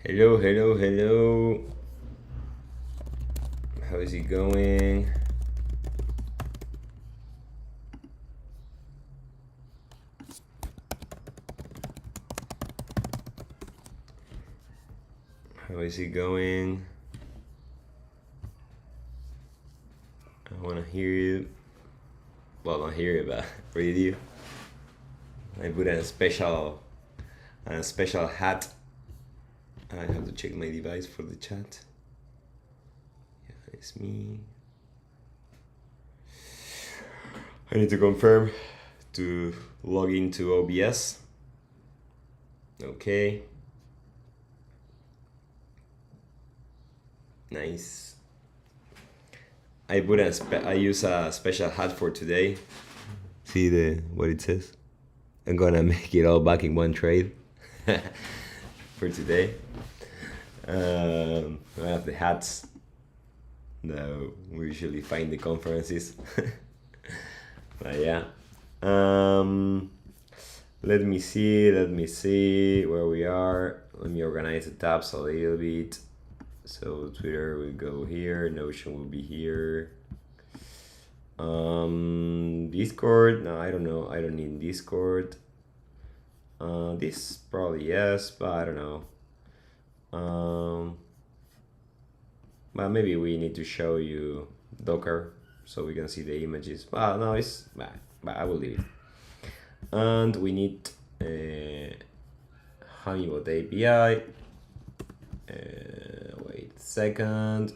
Hello, hello, hello. How is it going? How is it going? I want to hear you. Well, not hear you, but read you. I put a special hat. I have to check my device for the chat. Yeah, it's me. I need to confirm to log into OBS. Okay. Nice. I use a special hat for today. See what it says? I'm gonna make it all back in one trade for today. I have the hats that we usually find the conferences. But yeah. Let me see where we are. Let me organize the tabs a little bit. So Twitter will go here, Notion will be here. Discord, no, I don't know. I don't need Discord. This probably yes, but I don't know. But maybe we need to show you Docker so we can see the images. Well, no, it's bad, but I will leave it. And we need Hummingbot API. Wait a second.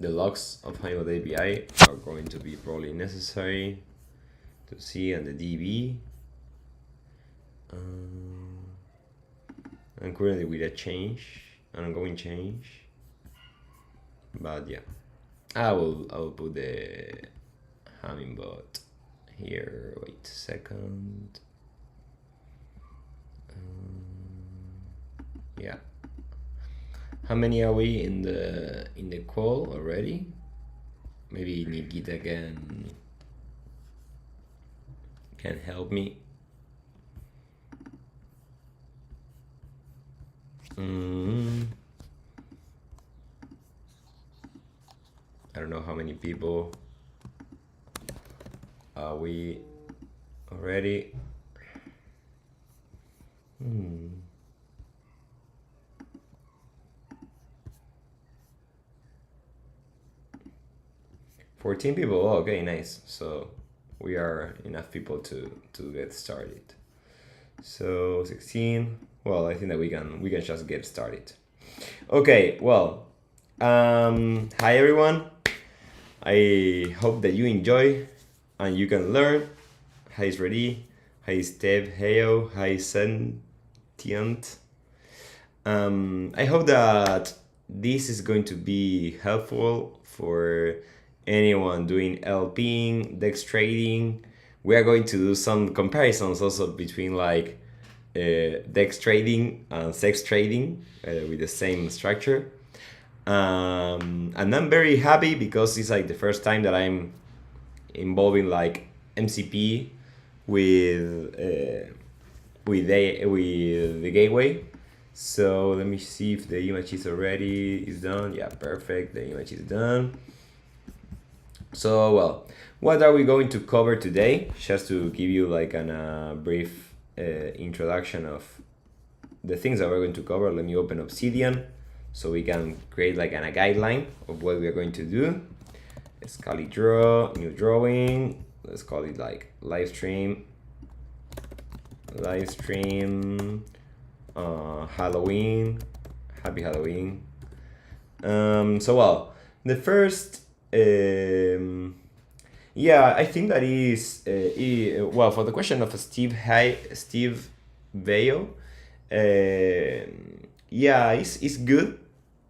The logs of Hummingbot API are going to be probably necessary to see, and the DB. I'm currently with a change, an ongoing change. But yeah, I will put the Hummingbot here. Wait a second. Yeah. How many are we in the call already? Maybe Nikita can help me. I don't know how many people are we already. 14 people. Oh, okay, nice. So we are enough people to get started. So 16. Well, I think that we can just get started. Okay. Well, hi everyone. I hope that you enjoy and you can learn. Hi Freddy. Hi Steve. Heyo. Hi Sentient. I hope that this is going to be helpful for anyone doing LPing, DEX trading. We are going to do some comparisons also between like DEX trading and SEX trading with the same structure. And I'm very happy because it's like the first time that I'm involving like MCP with the gateway. So let me see if the image is done. Yeah, perfect. The image is done. So, well, what are we going to cover today? Just to give you like a brief introduction of the things that we're going to cover. Let me open Obsidian so we can create like a guideline of what we are going to do. Let's call it draw, new drawing. Let's call it like live stream, Halloween, happy Halloween. So well, the first, yeah, I think that is, well, for the question of Steve Vail, yeah, it's good.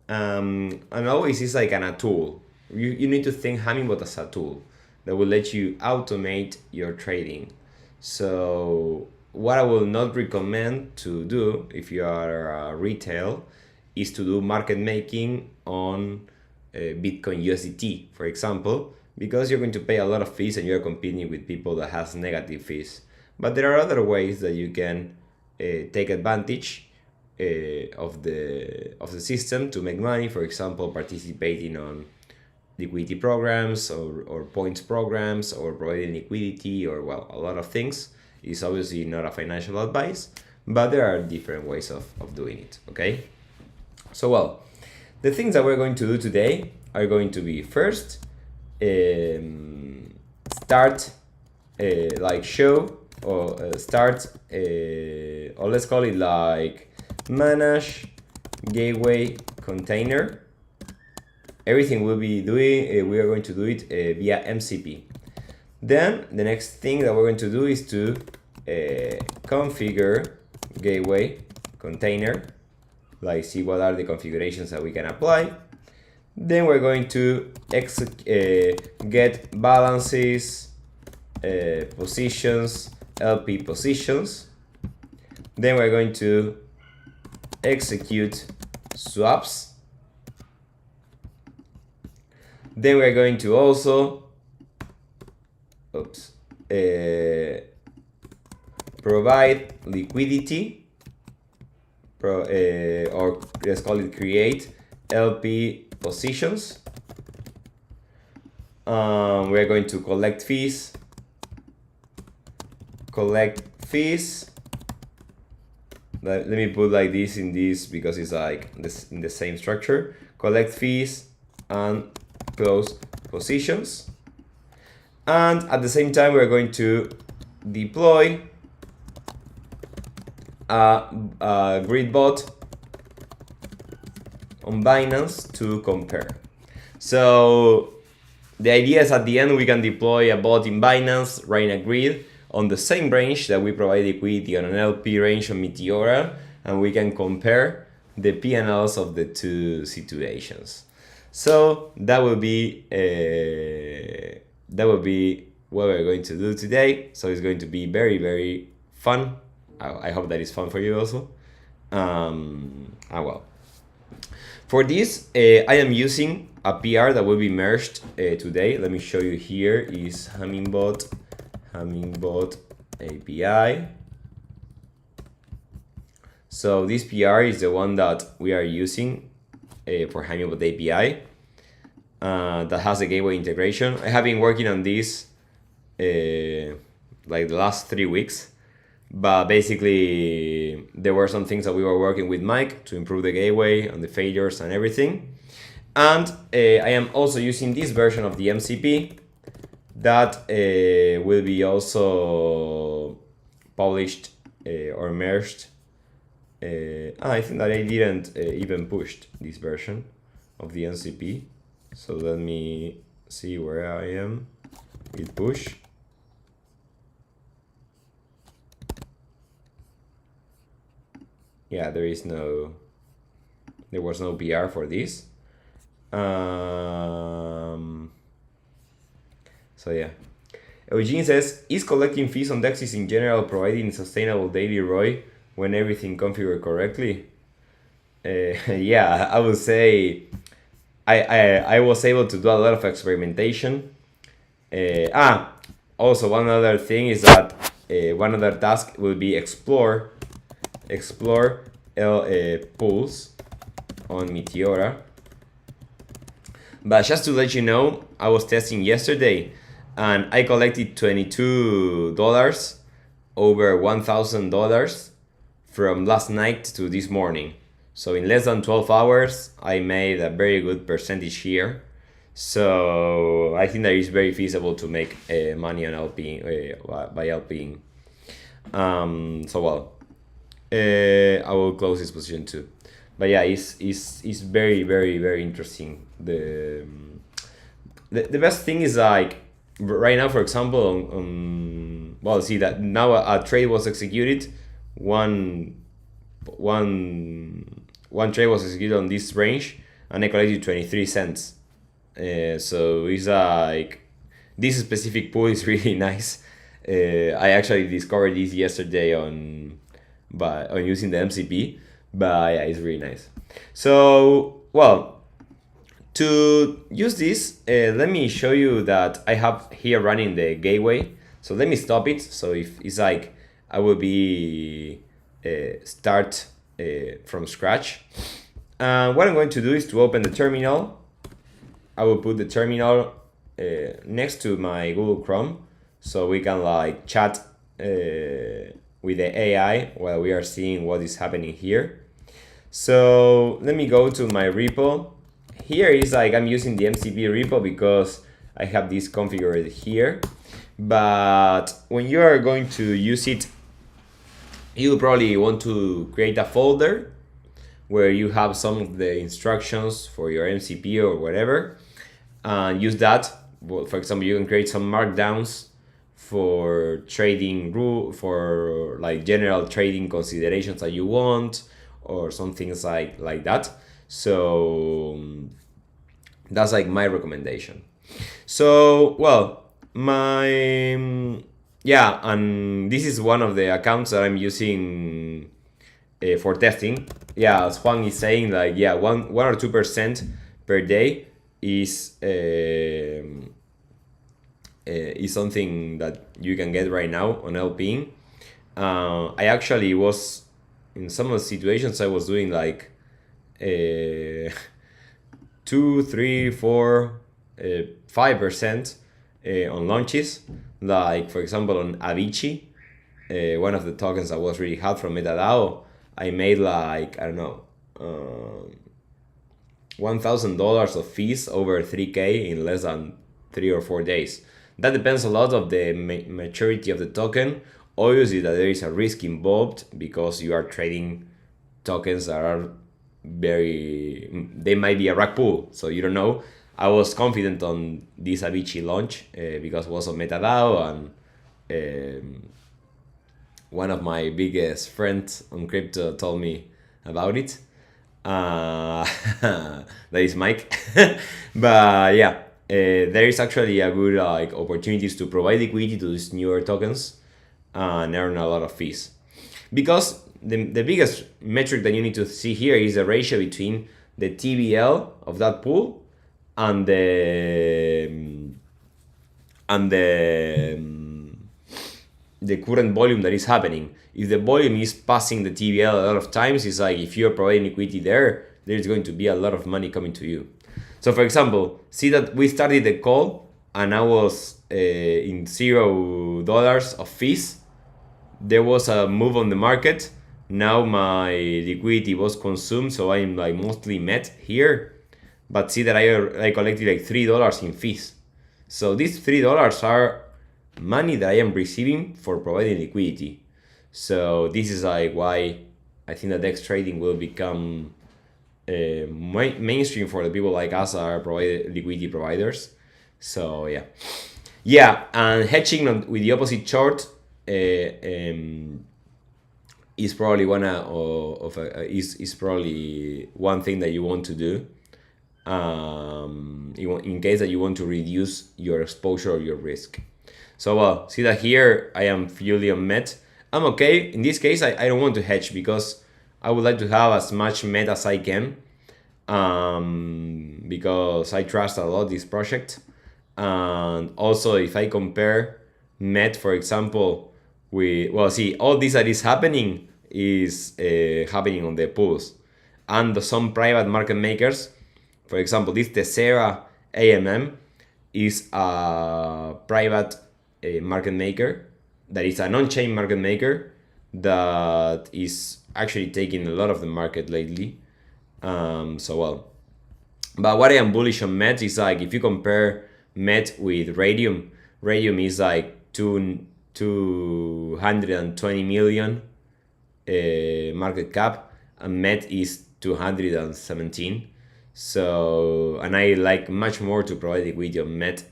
And always it's like a tool. You need to think Hummingbot as a tool that will let you automate your trading. So what I will not recommend to do if you are retail is to do market making on Bitcoin USDT, for example, because you're going to pay a lot of fees and you're competing with people that has negative fees. But there are other ways that you can take advantage of the system to make money. For example, participating on liquidity programs or points programs or providing liquidity or, well, a lot of things. It's obviously not a financial advice, but there are different ways of doing it, okay? So, well, the things that we're going to do today are going to be first, start, like show or start, or let's call it like manage gateway container. Everything we'll be doing, we are going to do it via MCP. Then the next thing that we're going to do is to configure gateway container, like see what are the configurations that we can apply. Then we're going to get balances, positions, LP positions. Then we're going to execute swaps. Then we're going to also provide liquidity, or let's call it create LP positions. We're going to collect fees. Let me put like this in this because it's like this in the same structure. Collect fees and close positions. And at the same time, we're going to deploy a grid bot on Binance to compare. So the idea is at the end we can deploy a bot in Binance, run a grid on the same range that we provide liquidity on an LP range on Meteora, and we can compare the P&Ls of the two situations. So that will be what we're going to do today. So it's going to be very, very fun. I hope that is fun for you also. Well, for this, I am using a PR that will be merged today. Let me show you here is Hummingbot API. So this PR is the one that we are using for Hummingbot API that has a gateway integration. I have been working on this like the last 3 weeks, but basically there were some things that we were working with Mike to improve the gateway and the failures and everything. And I am also using this version of the MCP that will be also published or merged. I think that I didn't even push this version of the MCP. So let me see where I am with push. Yeah, there was no PR for this. So yeah, Eugene says, is collecting fees on DEXs in general providing sustainable daily ROI when everything configured correctly? Yeah, I would say I was able to do a lot of experimentation. Also one other thing is that one other task will be explore pools on Meteora. But just to let you know, I was testing yesterday and I collected $22 over $1,000 from last night to this morning. So in less than 12 hours, I made a very good percentage here. So I think that it's very feasible to make money on LPing by LPing. So well, I will close this position too. But yeah, it's very, very, very interesting. The best thing is like right now, for example, well, see that now a trade was executed. One trade was executed on this range, and I collected 23 cents. So it's like this specific pool is really nice. I actually discovered this yesterday on using the MCP, but yeah, it's really nice. So well, to use this, let me show you that I have here running the gateway. So let me stop it. So if it's like I will be start from scratch. What I'm going to do is to open the terminal. I will put the terminal next to my Google Chrome, so we can like chat with the AI while we are seeing what is happening here. So let me go to my repo. Here is like I'm using the MCP repo because I have this configured here. But when you are going to use it, you probably want to create a folder where you have some of the instructions for your MCP or whatever, and use that. Well, for example, you can create some markdowns for trading rule, for like general trading considerations that you want, or some things like that. So that's like my recommendation. So well, yeah, and this is one of the accounts that I'm using for testing. Yeah, as Juan is saying, like, yeah, 1 or 2% per day is something that you can get right now on LPing. I actually was in some of the situations I was doing like 2, 3, 4, 5% on launches. Like for example on Avicii, one of the tokens that was really hot from MetaDAO, I made like, I don't know, $1,000 of fees over 3K in less than 3 or 4 days. That depends a lot of the maturity of the token. Obviously that there is a risk involved because you are trading tokens that are they might be a rug pull, so you don't know. I was confident on this Avicii launch because it was on MetaDAO, and one of my biggest friends on crypto told me about it. That is Mike. But yeah, there is actually a good like opportunities to provide liquidity to these newer tokens and earn a lot of fees. Because the biggest metric that you need to see here is the ratio between the TVL of that pool and the current volume that is happening. If the volume is passing the TVL a lot of times, it's like if you're providing liquidity there's going to be a lot of money coming to you. So for example, see that we started the call and I was in $0 of fees. There was a move on the market. Now my liquidity was consumed, so I'm like mostly met here. But see that I collected like $3 in fees. So these $3 are money that I am receiving for providing liquidity. So this is like why I think that DEX trading will become mainstream for the people like us that are liquidity providers. So yeah, and hedging with the opposite chart is probably is probably one thing that you want to do in case that you want to reduce your exposure or your risk. So well, see that here I am fully on MET. I'm okay. In this case, I don't want to hedge because I would like to have as much MET as I can, because I trust a lot this project. And also if I compare MET, for example, with, well, see, all this that is happening is happening on the pools and some private market makers. For example, this Tessera AMM is a private market maker that is an on-chain market maker that is actually taking a lot of the market lately. So well, but what I am bullish on MET is like if you compare MET with Radium is like 220 million market cap, and MET is 217. So, and I like much more to provide liquidity on MET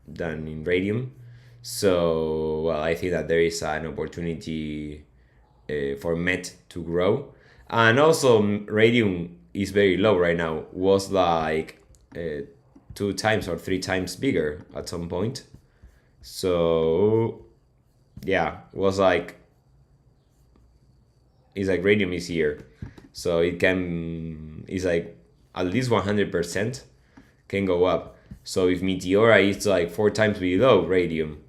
than in Radium. So, well, I think that there is an opportunity for MET to grow. And also, Radium is very low right now. Was like 2 times or 3 times bigger at some point. So, yeah, was like, it's like Radium is here. So it can, it's like at least 100% can go up. So if Meteora is like 4 times below Radium,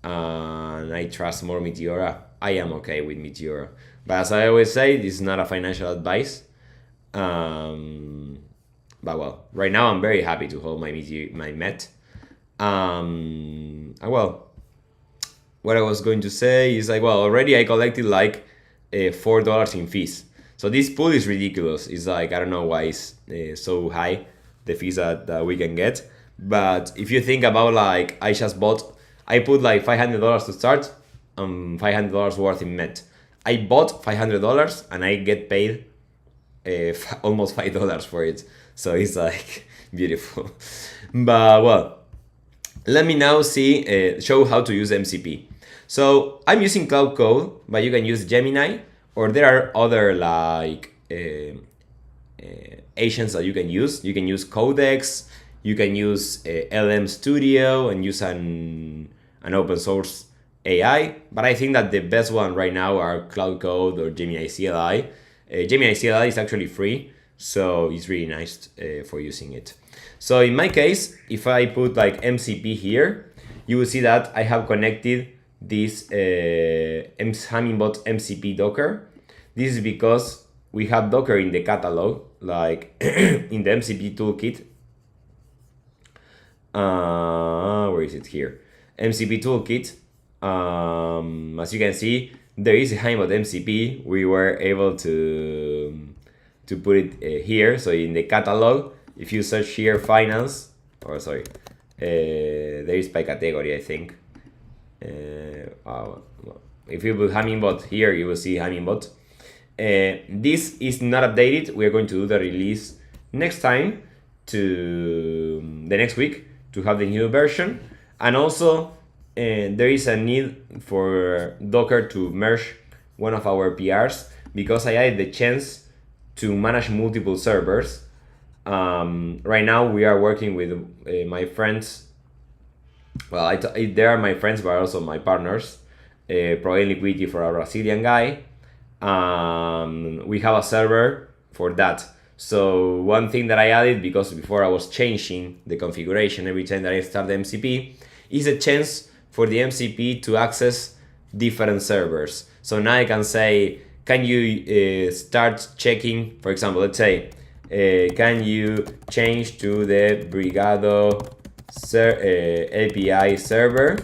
and I trust more Meteora, I am okay with Meteora. But as I always say, this is not a financial advice. But well, right now I'm very happy to hold my MET. Well, what I was going to say is like, well, already I collected like $4 in fees. So this pool is ridiculous. It's like, I don't know why it's so high, the fees that we can get. But if you think about like, I put like $500 to start, $500 worth in MET. I bought $500 and I get paid almost $5 for it. So it's like beautiful. But well, let me now show how to use MCP. So I'm using Cloud Code, but you can use Gemini, or there are other like agents that you can use. You can use Codex, you can use LM Studio and use an open source AI. But I think that the best one right now are Cloud Code or Gemini CLI. Gemini CLI is actually free, so it's really nice for using it. So in my case, if I put like MCP here, you will see that I have connected this Hummingbot MCP Docker. This is because we have Docker in the catalog, like in the MCP toolkit. Where is it here? MCP toolkit. As you can see, there is a Hummingbot MCP. We were able to put it here. So in the catalog, if you search here finance, or sorry, there is by category, I think. If you put Hummingbot here, you will see Hummingbot. This is not updated. We are going to do the release next time, the next week, to have the new version. And also, there is a need for Docker to merge one of our PRs, because I added the chance to manage multiple servers. Right now we are working with my friends. Well, they are my friends, but also my partners. Providing liquidity for a Brazilian guy. We have a server for that. So one thing that I added, because before I was changing the configuration every time that I start the MCP, is a chance for the MCP to access different servers. So now I can say, can you start checking, for example, let's say, can you change to the Brigado API server?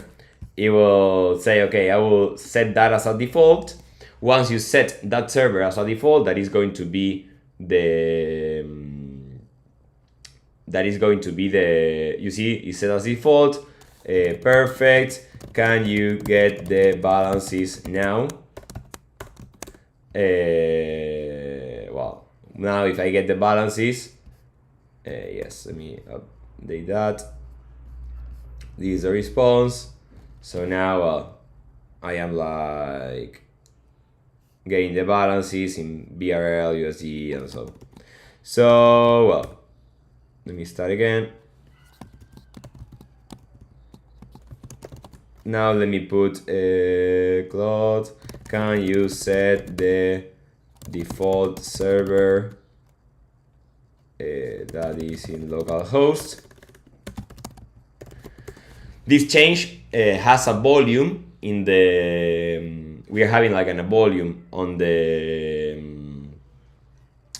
It will say, okay, I will set that as a default. Once you set that server as a default, that is going to be the you see, it's set as default. Perfect. Can you get the balances now? Well, now if I get the balances, yes, let me update that. This is the response. So now I am like getting the balances in BRL, USD, and so. So well, let me start again. Now let me put Claude. Can you set the default server that is in localhost? This change has a volume in the. We are having like a volume on the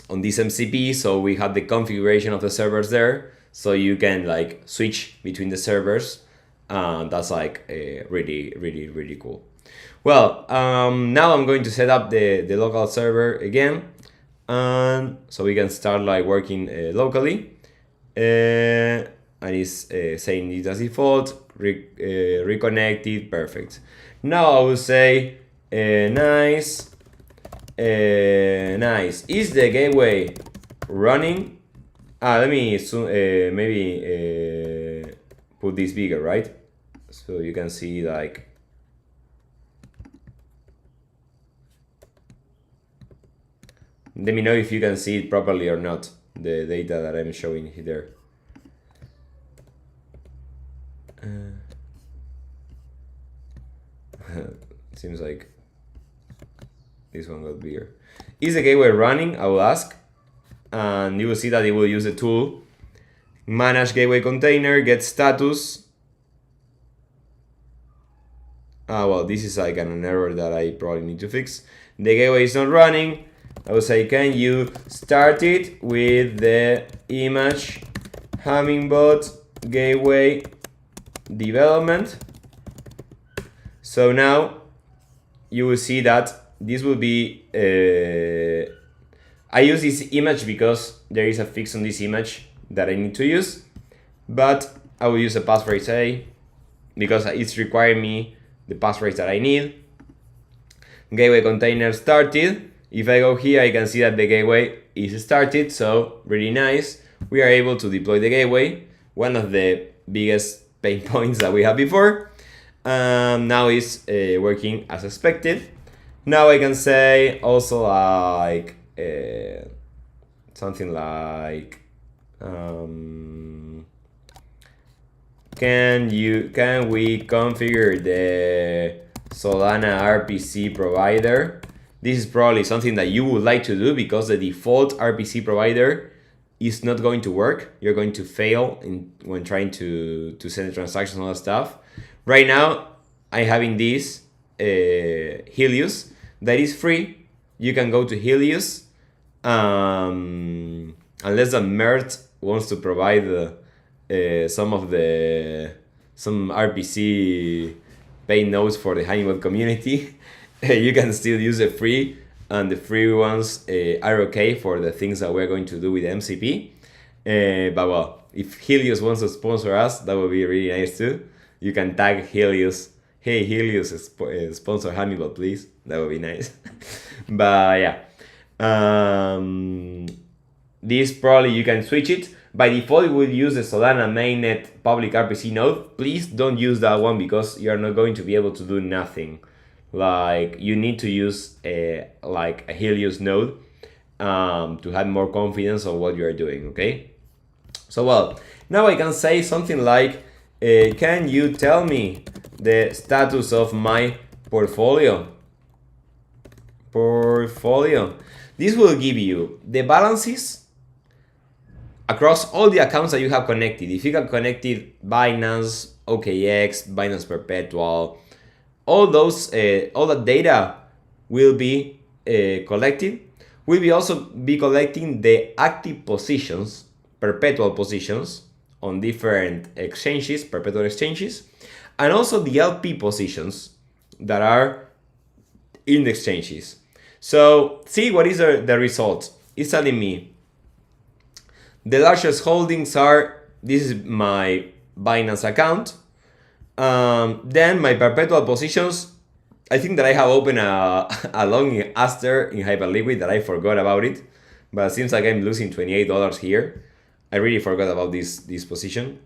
on this MCP, so we have the configuration of the servers there, so you can like switch between the servers. That's like really cool. Well, now I'm going to set up the local server again, and so we can start like working locally. And it's saying it as default, reconnected, perfect. Now I will say nice. Nice. Is the gateway running? Let me maybe put this bigger, right? So you can see like. Let me know if you can see it properly or not, the data that I'm showing here. Seems like this one got bigger. Is the gateway running? I will ask, and you will see that it will use the tool manage gateway container, get status. Well, this is like an error that I probably need to fix. the gateway is not running, I would say, can you start it with the image Hummingbot gateway development? So now you will see that this will be, I use this image because there is a fix on this image that I need to use, but I will use a passphrase A because it's requiring me the passphrase that I need. Gateway container started. If I go here, I can see that the gateway is started, so really nice. We are able to deploy the gateway, one of the biggest pain points that we had before. Now it's working as expected. Now I can say also like something like can we configure the Solana RPC provider? This is probably something that you would like to do because the default RPC provider is not going to work. You're going to fail when trying to send transactions and all that stuff. Right now, I'm having this Helios that is free. You can go to Helios unless the Mert wants to provide some RPC pay nodes for the Hummingbot community. You can still use it free, and the free ones are okay for the things that we're going to do with MCP. But well, if Helios wants to sponsor us, that would be really nice too. You can tag Helios. Hey Helios, sponsor Hummingbot, please. That would be nice. But yeah, this probably you can switch it. By default, it will use the Solana mainnet public RPC node. Please don't use that one because you're not going to be able to do nothing. Like you need to use a Helios node to have more confidence on what you are doing. Okay. So well, now I can say something like, can you tell me the status of my portfolio? This will give you the balances across all the accounts that you have connected. If you have connected Binance, OKX, Binance Perpetual, all those, all that data will be collected. We'll be also be collecting the active positions, perpetual positions on different exchanges, perpetual exchanges, and also the LP positions that are in the exchanges. So see what is the result. It's telling me the largest holdings are, this is my Binance account. Then my perpetual positions, I think that I have opened a long Aster in Hyperliquid that I forgot about it. But it seems like I'm losing $28 here. I really forgot about this position.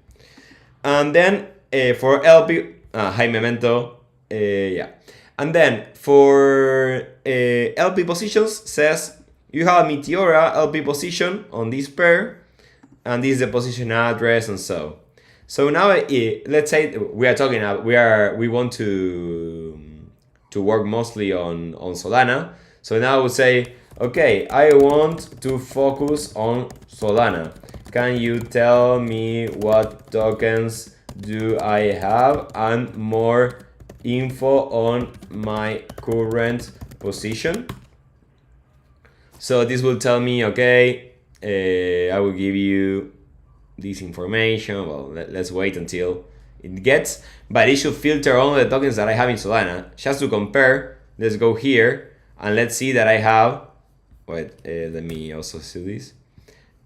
And then for LP, high memento, yeah. And then for LP positions, says you have a Meteora LP position on this pair. And this is the position address and so. So now let's say we are talking about, we want to work mostly on Solana. So now I would say, okay, I want to focus on Solana. Can you tell me what tokens do I have and more info on my current position? So this will tell me, okay, I will give you this information. Well, let's wait until it gets, but it should filter only the tokens that I have in Solana. Just to compare, let's go here and let's see that I have, wait, let me also see this.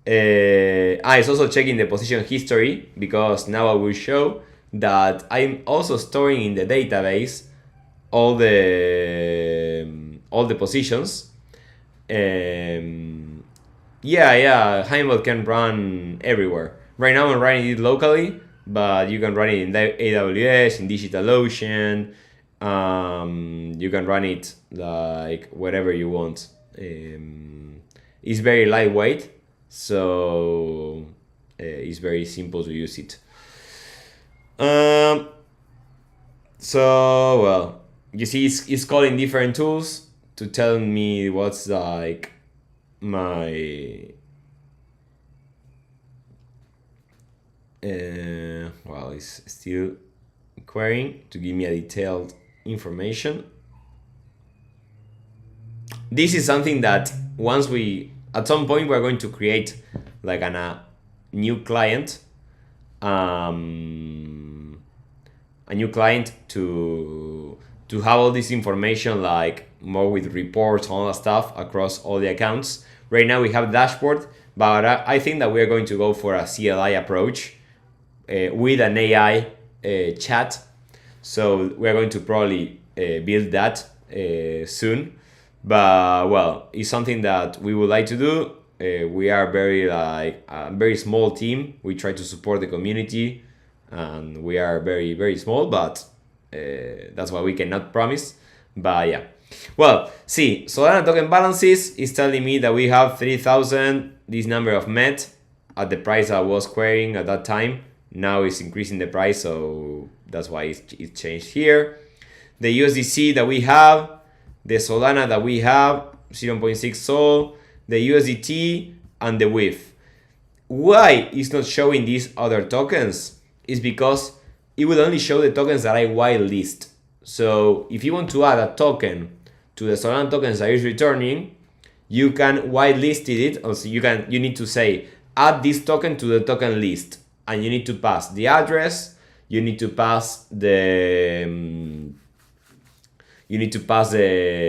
It's also checking the position history because now I will show that I'm also storing in the database all the positions. Yeah, Hummingbot can run everywhere. Right now I'm running it locally, but you can run it in AWS, in DigitalOcean. You can run it like wherever you want. It's very lightweight, so it's very simple to use it. So well, you see, it's calling different tools to tell me what's like my well, it's still querying to give me a detailed information. this is something that once at some point we're going to create like a new client, a new client to have all this information, like more with reports, all that stuff across all the accounts. Right now we have dashboard, but I think that we're going to go for a CLI approach with an AI chat. So we're going to probably build that soon. But well, it's something that we would like to do. We are very a very small team. We try to support the community, and we are very, very small, but that's why we cannot promise. But yeah, well, see, Solana token balances is telling me that we have 3,000, this number of MET at the price I was querying at that time. Now it's increasing the price, so that's why it changed here. The USDC that we have, the Solana that we have, 0.6 Sol, the USDT, and the WIF. Why it's not showing these other tokens is because it will only show the tokens that I whitelist. So if you want to add a token to the Solana tokens that is returning, you can whitelist it. Also, you need to say add this token to the token list, and you need to pass the address. You need to pass the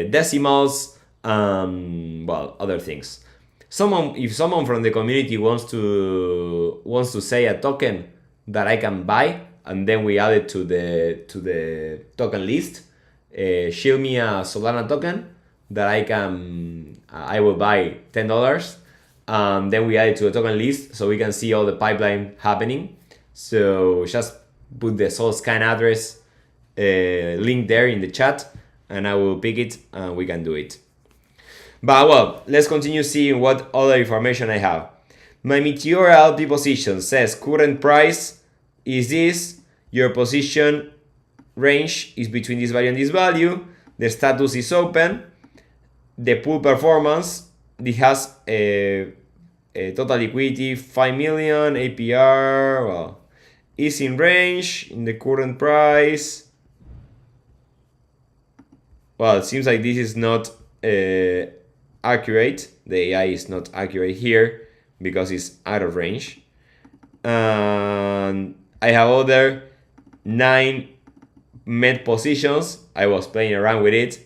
decimals. Well, other things. If someone from the community wants to say a token that I can buy, and then we add it to the token list, shield me a Solana token that I will buy $10, then we add it to the token list so we can see all the pipeline happening. So just put the Sol scan address link there in the chat, and I will pick it and we can do it. But well, let's continue seeing what other information I have. My Meteora LP position says current price is this. Your position range is between this value and this value. The status is open. The pool performance, it has a total liquidity 5 million. APR, well, is in range in the current price. Well, it seems like this is not accurate. The AI is not accurate here because it's out of range. And I have other 9 MET positions. I was playing around with it.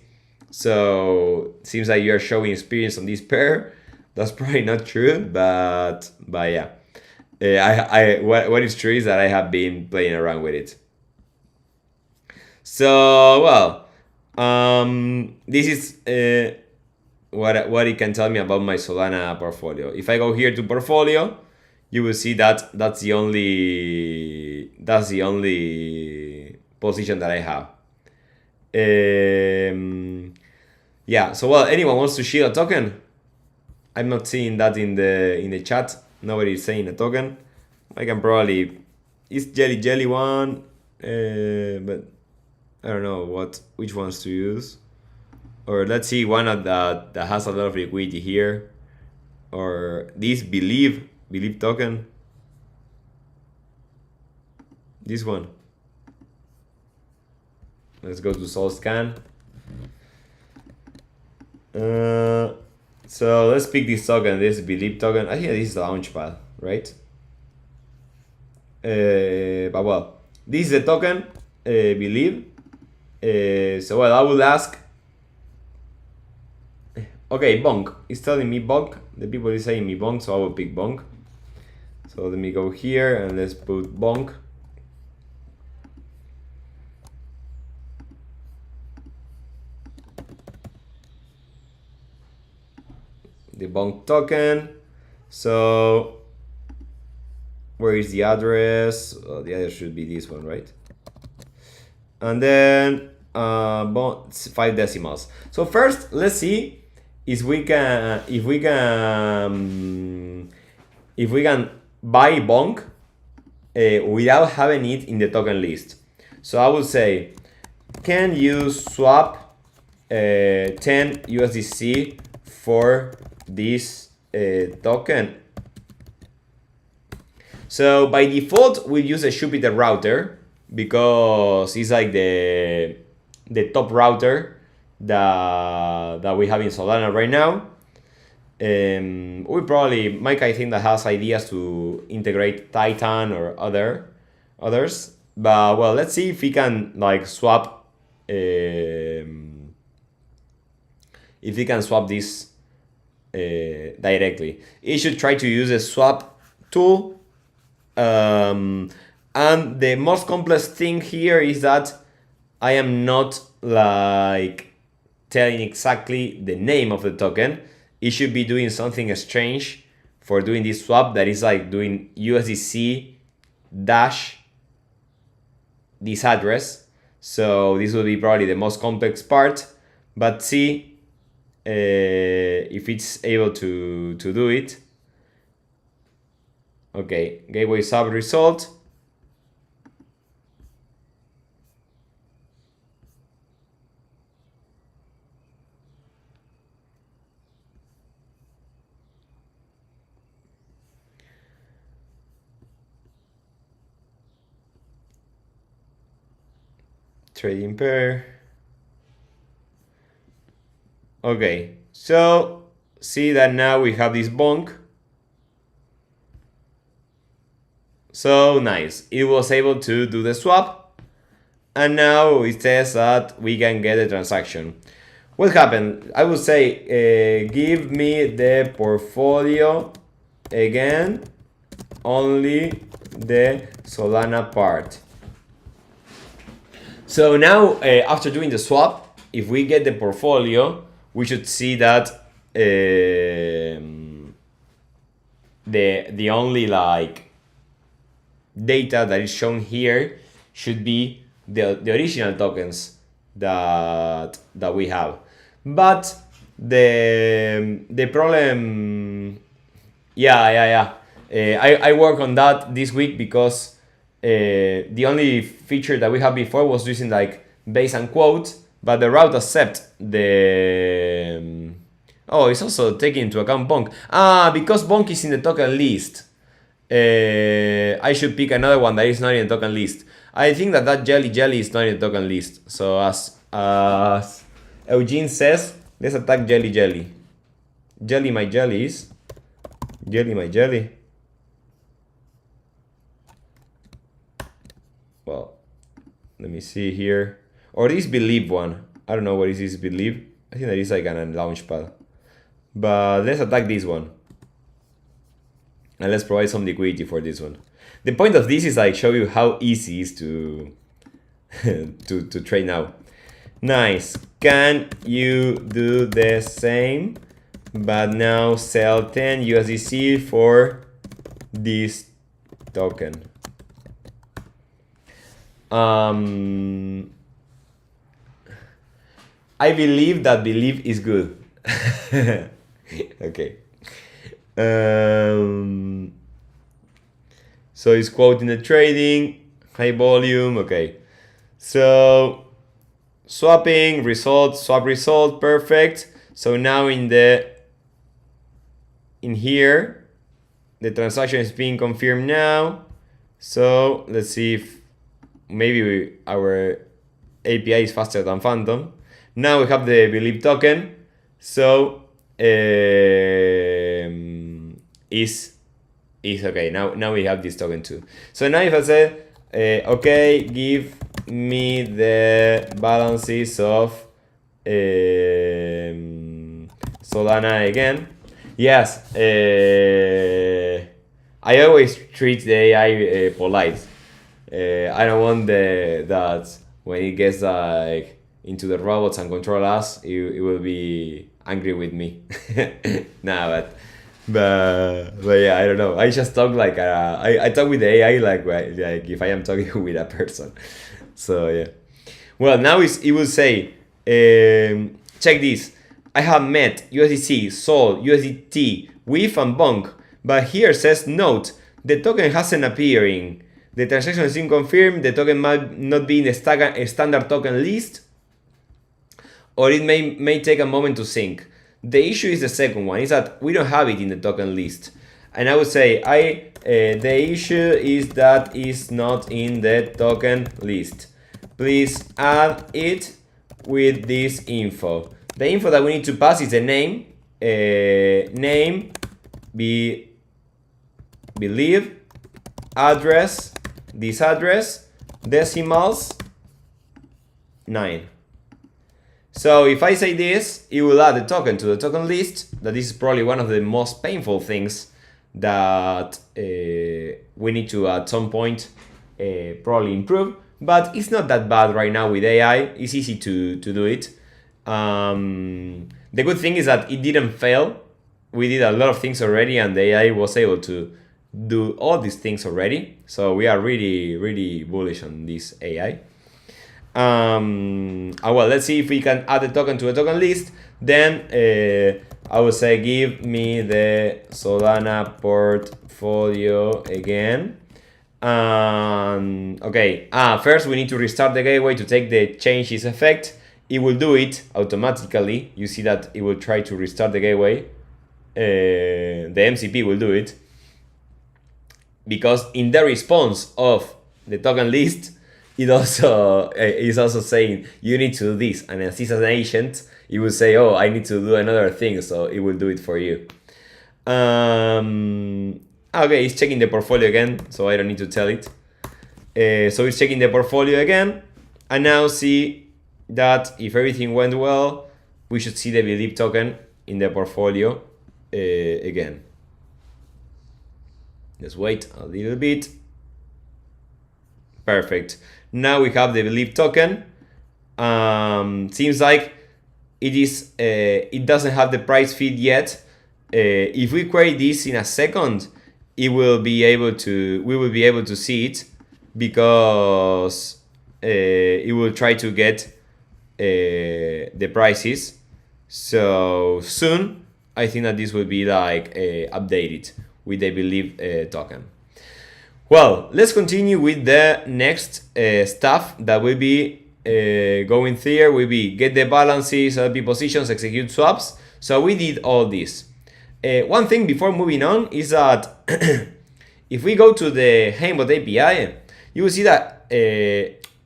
So it seems like you are showing experience on this pair. That's probably not true, but yeah. What is true is that I have been playing around with it. So well, this is what it can tell me about my Solana portfolio. If I go here to portfolio, you will see that that's the only position that I have. Yeah. So well, anyone wants to shield a token? I'm not seeing that in the chat. Nobody is saying a token. I can probably. It's jelly one, but I don't know which ones to use. Or let's see one that has a lot of liquidity here, or this believe token. This one. Let's go to Sol Scan. So let's pick this token, this believe token. I think this is the Launchpad, right? But well, this is the token, believe. So well, I will ask. Okay, bonk. It's telling me bonk. The people is saying me bonk, so I will pick bonk. So let me go here and let's put bonk. The bonk token. So where is the address? The address should be this one, right? And then 5 decimals. So first, let's see if we can buy bonk without having it in the token list. So I would say, can you swap 10 USDC for this token? So by default, we use a Jupyter router because it's like the top router that we have in Solana right now. We probably, Mike, I think that has ideas to integrate Titan or others. But well, let's see if we can like swap. If we can swap this directly, it should try to use a swap tool. And the most complex thing here is that I am not like telling exactly the name of the token. It should be doing something strange for doing this swap that is like doing USDC dash this address. So this will be probably the most complex part, but see if it's able to do it. Okay, gateway sub result. Trading pair. Okay, so see that now we have this bonk. So nice, it was able to do the swap, and now it says that we can get a transaction. What happened? I would say give me the portfolio again, only the Solana part. So now, after doing the swap, if we get the portfolio, we should see that the only like data that is shown here should be the original tokens that we have. But the problem, I work on that this week because the only feature that we had before was using like base and quote, but the route accept the it's also taking into account bonk. Because bonk is in the token list, I should pick another one that is not in the token list. I think that jelly is not in the token list. So as Eugene says, let's attack jelly. Jelly my jellies. Jelly my jelly. Well, let me see here. Or this believe one. I don't know what is this believe. I think that is like a launch pad. But let's attack this one. And let's provide some liquidity for this one. The point of this is like show you how easy it is to to trade now. Nice. Can you do the same? But now sell 10 USDC for this token. I believe that believe is good. Okay. So it's quoting the trading, high volume. Okay. So swapping result, swap result, perfect. So now in here, the transaction is being confirmed now. So let's see if maybe our API is faster than Phantom. Now we have the believe token. So is okay. Now we have this token too. So now if I say okay, give me the balances of Solana again. Yes, I always treat the AI polite. I don't want that when it gets like into the robots and control us, it will be angry with me. Nah, but yeah, I don't know. I just talk like I talk with the AI like if I am talking with a person. So yeah. Well, now it will say, check this. I have met USDC, Sol, USDT, WIF, and Bonk. But here says note, the token hasn't appearing. The transaction is unconfirmed. The token might not be in the standard token list, or it may take a moment to sync. The issue is the second one, is that we don't have it in the token list. And I would say the issue is that it's not in the token list. Please add it with this info. The info that we need to pass is the name, name, believe, address, this address, decimals, 9. So if I say this, it will add a token to the token list. That is probably one of the most painful things that we need to at some point probably improve. But it's not that bad right now with AI. It's easy to do it. The good thing is that it didn't fail. We did a lot of things already, and the AI was able to do all these things already. So we are really, really bullish on this AI. Well, let's see if we can add a token to a token list. Then I would say give me the Solana portfolio again. Okay, first we need to restart the gateway to take the changes effect. It will do it automatically. You see that it will try to restart the gateway. The MCP will do it, because in the response of the token list, it also is also saying you need to do this, and as it's an agent, it will say, oh, I need to do another thing, so it will do it for you. Okay, it's checking the portfolio again, so I don't need to tell it. So it's checking the portfolio again, and now see that if everything went well, we should see the believe token in the portfolio again. Let's wait a little bit. Perfect. Now we have the believe token. Seems like it is. It doesn't have the price feed yet. If we query this in a second, it will be able to. We will be able to see it, because it will try to get the prices. So soon, I think that this will be like updated with the believe token. Well, let's continue with the next stuff that will be going here. Will be get the balances, LP positions, execute swaps. So we did all this. One thing before moving on is that if we go to the Hummingbot API, you will see that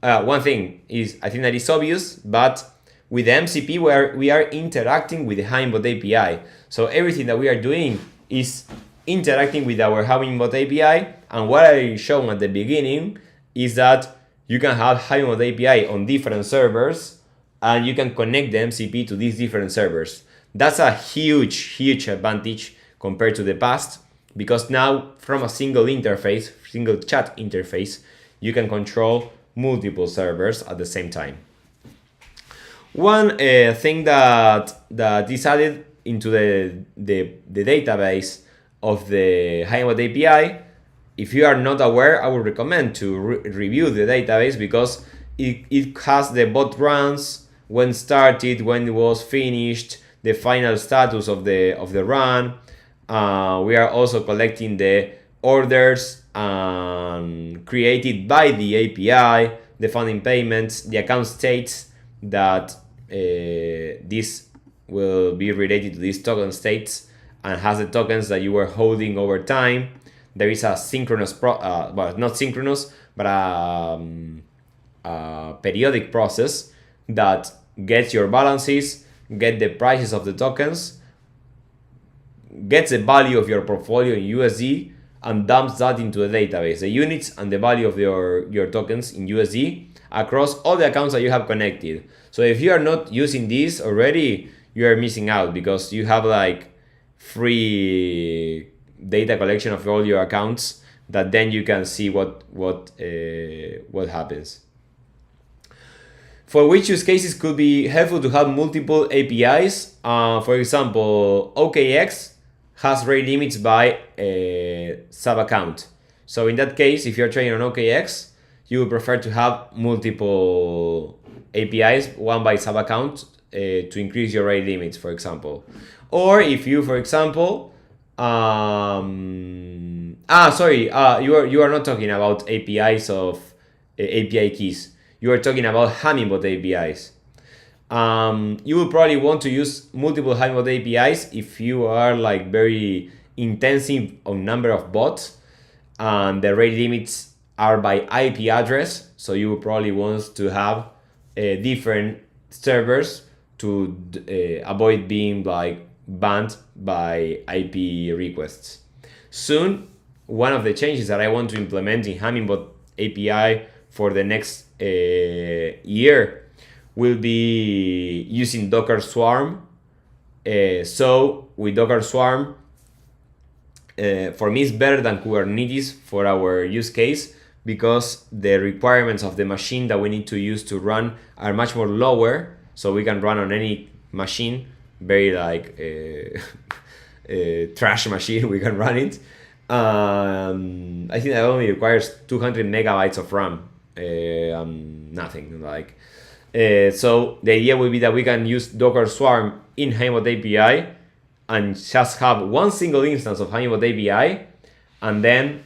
one thing is, I think that is obvious, but with the MCP we are interacting with the Hummingbot API. So everything that we are doing is interacting with our Hummingbot API. And what I showed at the beginning is that you can have Hummingbot API on different servers, and you can connect the MCP to these different servers. That's a huge advantage compared to the past, because now from a single interface, single chat interface, you can control multiple servers at the same time. One thing that is added into the database of the Hummingbot API, if you are not aware, I would recommend to review the database, because it has the bot runs, when started, when it was finished, the final status of the run. We are also collecting the orders created by the API, the funding payments, the account states that this will be related to these token states, and has the tokens that you were holding over time. There is a synchronous, well, not synchronous, but a periodic process that gets your balances, get the prices of the tokens, gets the value of your portfolio in USD, and dumps that into the database, the units and the value of your tokens in USD across all the accounts that you have connected. So if you are not using this already, you are missing out, because you have like free data collection of all your accounts that then you can see what happens. For which use cases could be helpful to have multiple APIs. For example, OKX has rate limits by sub account. So in that case, if you're trading on OKX, you would prefer to have multiple APIs, one by sub account, to increase your rate limits, for example. Or if you, for example, you are not talking about APIs of API keys. You are talking about Hummingbot APIs. You will probably want to use multiple Hummingbot APIs if you are like very intensive on number of bots, and the rate limits are by IP address. So you will probably want to have different servers to avoid being like banned by IP requests. Soon, one of the changes that I want to implement in Hummingbot API for the next year will be using Docker Swarm. So with Docker Swarm, for me, it's better than Kubernetes for our use case, because the requirements of the machine that we need to use to run are much more lower. So we can run on any machine, very like trash machine, we can run it. I think that only requires 200 megabytes of RAM, nothing like. So the idea will be that we can use Docker Swarm in Hummingbot API and just have one single instance of Hummingbot API, and then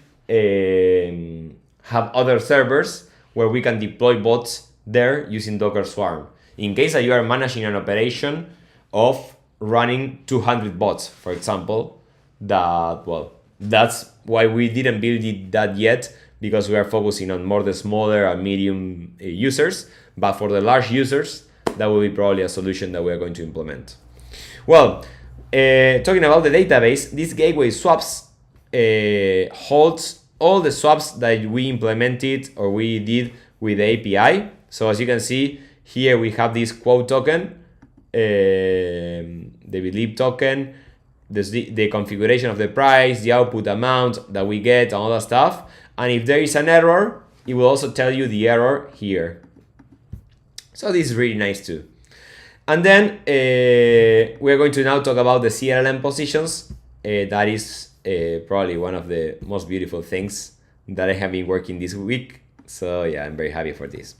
have other servers where we can deploy bots there using Docker Swarm. In case that you are managing an operation of running 200 bots, for example, that's why we didn't build it that yet, because we are focusing on more the smaller and medium users. But for the large users, that will be probably a solution that we are going to implement. Well, talking about the database, this gateway swaps holds all the swaps that we implemented or we did with the API. So as you can see here, we have this quote token, the believe token, the configuration of the price, the output amount that we get, and all that stuff. And if there is an error, it will also tell you the error here. So this is really nice too. And then we're going to now talk about the CLLM positions. That is probably one of the most beautiful things that I have been working this week. So yeah, I'm very happy for this.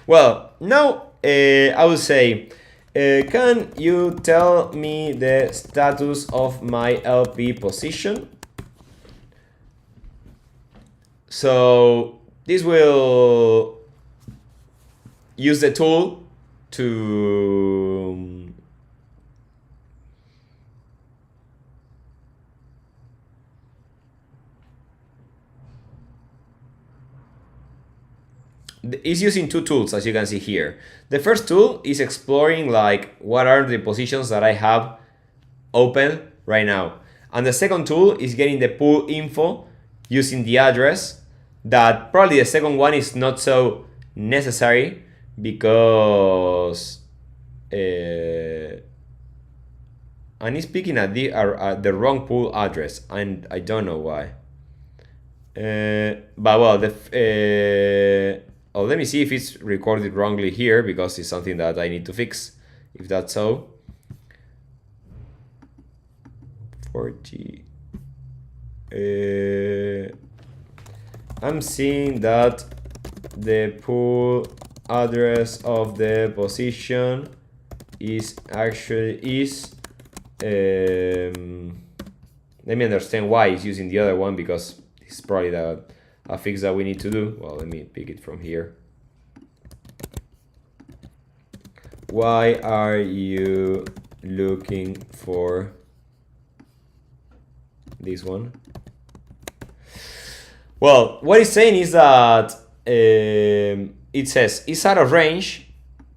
Well, now I would say, can you tell me the status of my LP position? So this will use the tool to it's using two tools, as you can see here. The first tool is exploring like what are the positions that I have open right now, and the second tool is getting the pool info using the address. That probably the second one is not so necessary, because and it's picking at the wrong pool address, and I don't know why. But well, let me see if it's recorded wrongly here, because it's something that I need to fix, if that's so. 40. I'm seeing that the pool address of the position is actually let me understand why it's using the other one, because it's probably a fix that we need to do. Well, let me pick it from here. Why are you looking for this one? Well, what it's saying is that it says it's out of range.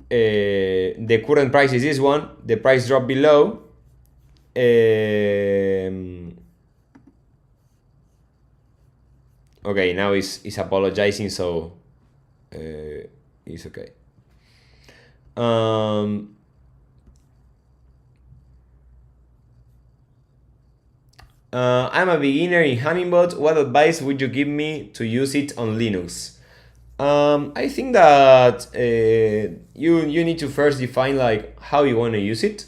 The current price is this one. The price dropped below. Okay, now it's apologizing, so it's okay. I'm a beginner in Hummingbot. What advice would you give me to use it on Linux? I think that you need to first define like how you want to use it.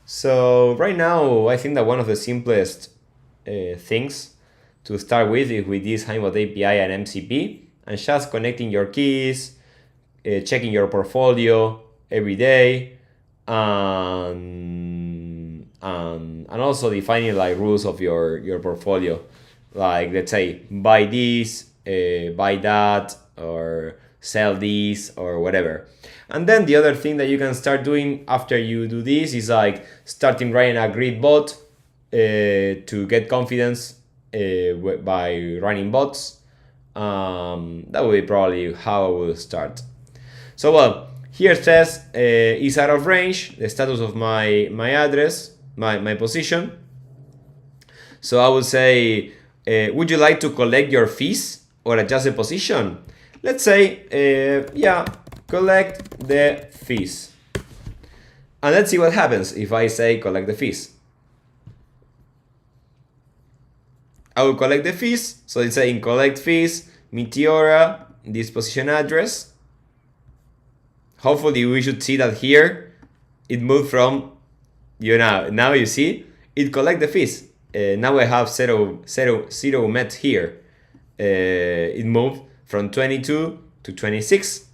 So right now, I think that one of the simplest things to start with is with this Hummingbot API and MCP, and just connecting your keys, checking your portfolio every day, and also defining like rules of your portfolio, like let's say buy this, buy that, or sell this, or whatever. And then the other thing that you can start doing after you do this is like starting writing a grid bot to get confidence by running bots. That will be probably how I will start. So well, Here it says is out of range, the status of my address, my position. So I would say, would you like to collect your fees or adjust the position? Let's say, yeah, collect the fees. And let's see what happens if I say collect the fees. I will collect the fees. So it's saying collect fees, Meteora, this position address. Hopefully we should see that here it moved from, now you see, it collect the fees. Now I have zero met here. It moved from 22 to 26.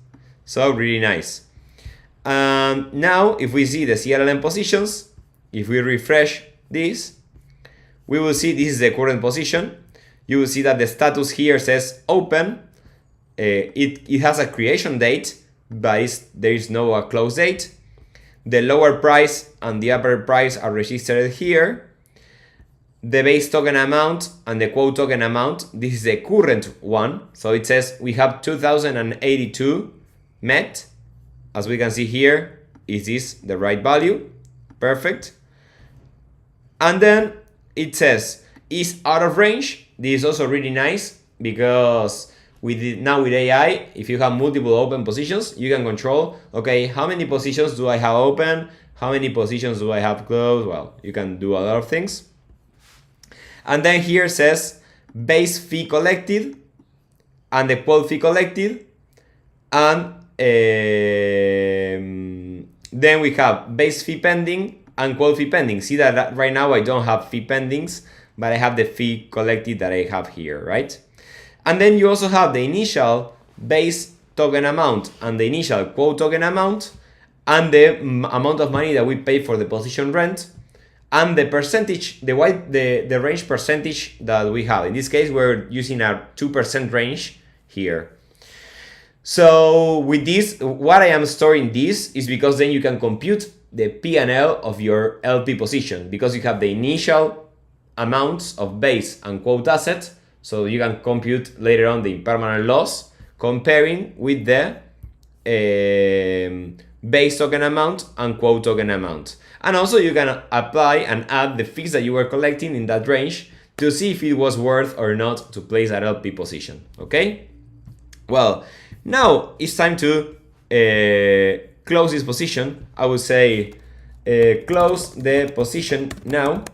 So really nice. Now if we see the CLLM positions, if we refresh this, we will see this is the current position. You will see that the status here says open. It has a creation date, but there is no close date. The lower price and the upper price are registered here. The base token amount and the quote token amount, this is the current one. So it says we have 2082 met. As we can see here, is this the right value? Perfect. And then it says is out of range. This is also really nice because now with AI, if you have multiple open positions, you can control, okay, how many positions do I have open? How many positions do I have closed? Well, you can do a lot of things. And then here says base fee collected and the quote fee collected. And then we have base fee pending and quote fee pending. See that right now I don't have fee pendings, but I have the fee collected that I have here, right? And then you also have the initial base token amount and the initial quote token amount and the amount of money that we pay for the position rent and the percentage, the range percentage that we have. In this case, we're using a 2% range here. So with this, what I am storing this is because then you can compute the P&L of your LP position because you have the initial amounts of base and quote asset. So you can compute later on the impermanent loss comparing with the base token amount and quote token amount. And also you can apply and add the fees that you were collecting in that range to see if it was worth or not to place that LP position, okay? Well, now it's time to close this position. I would say close the position now.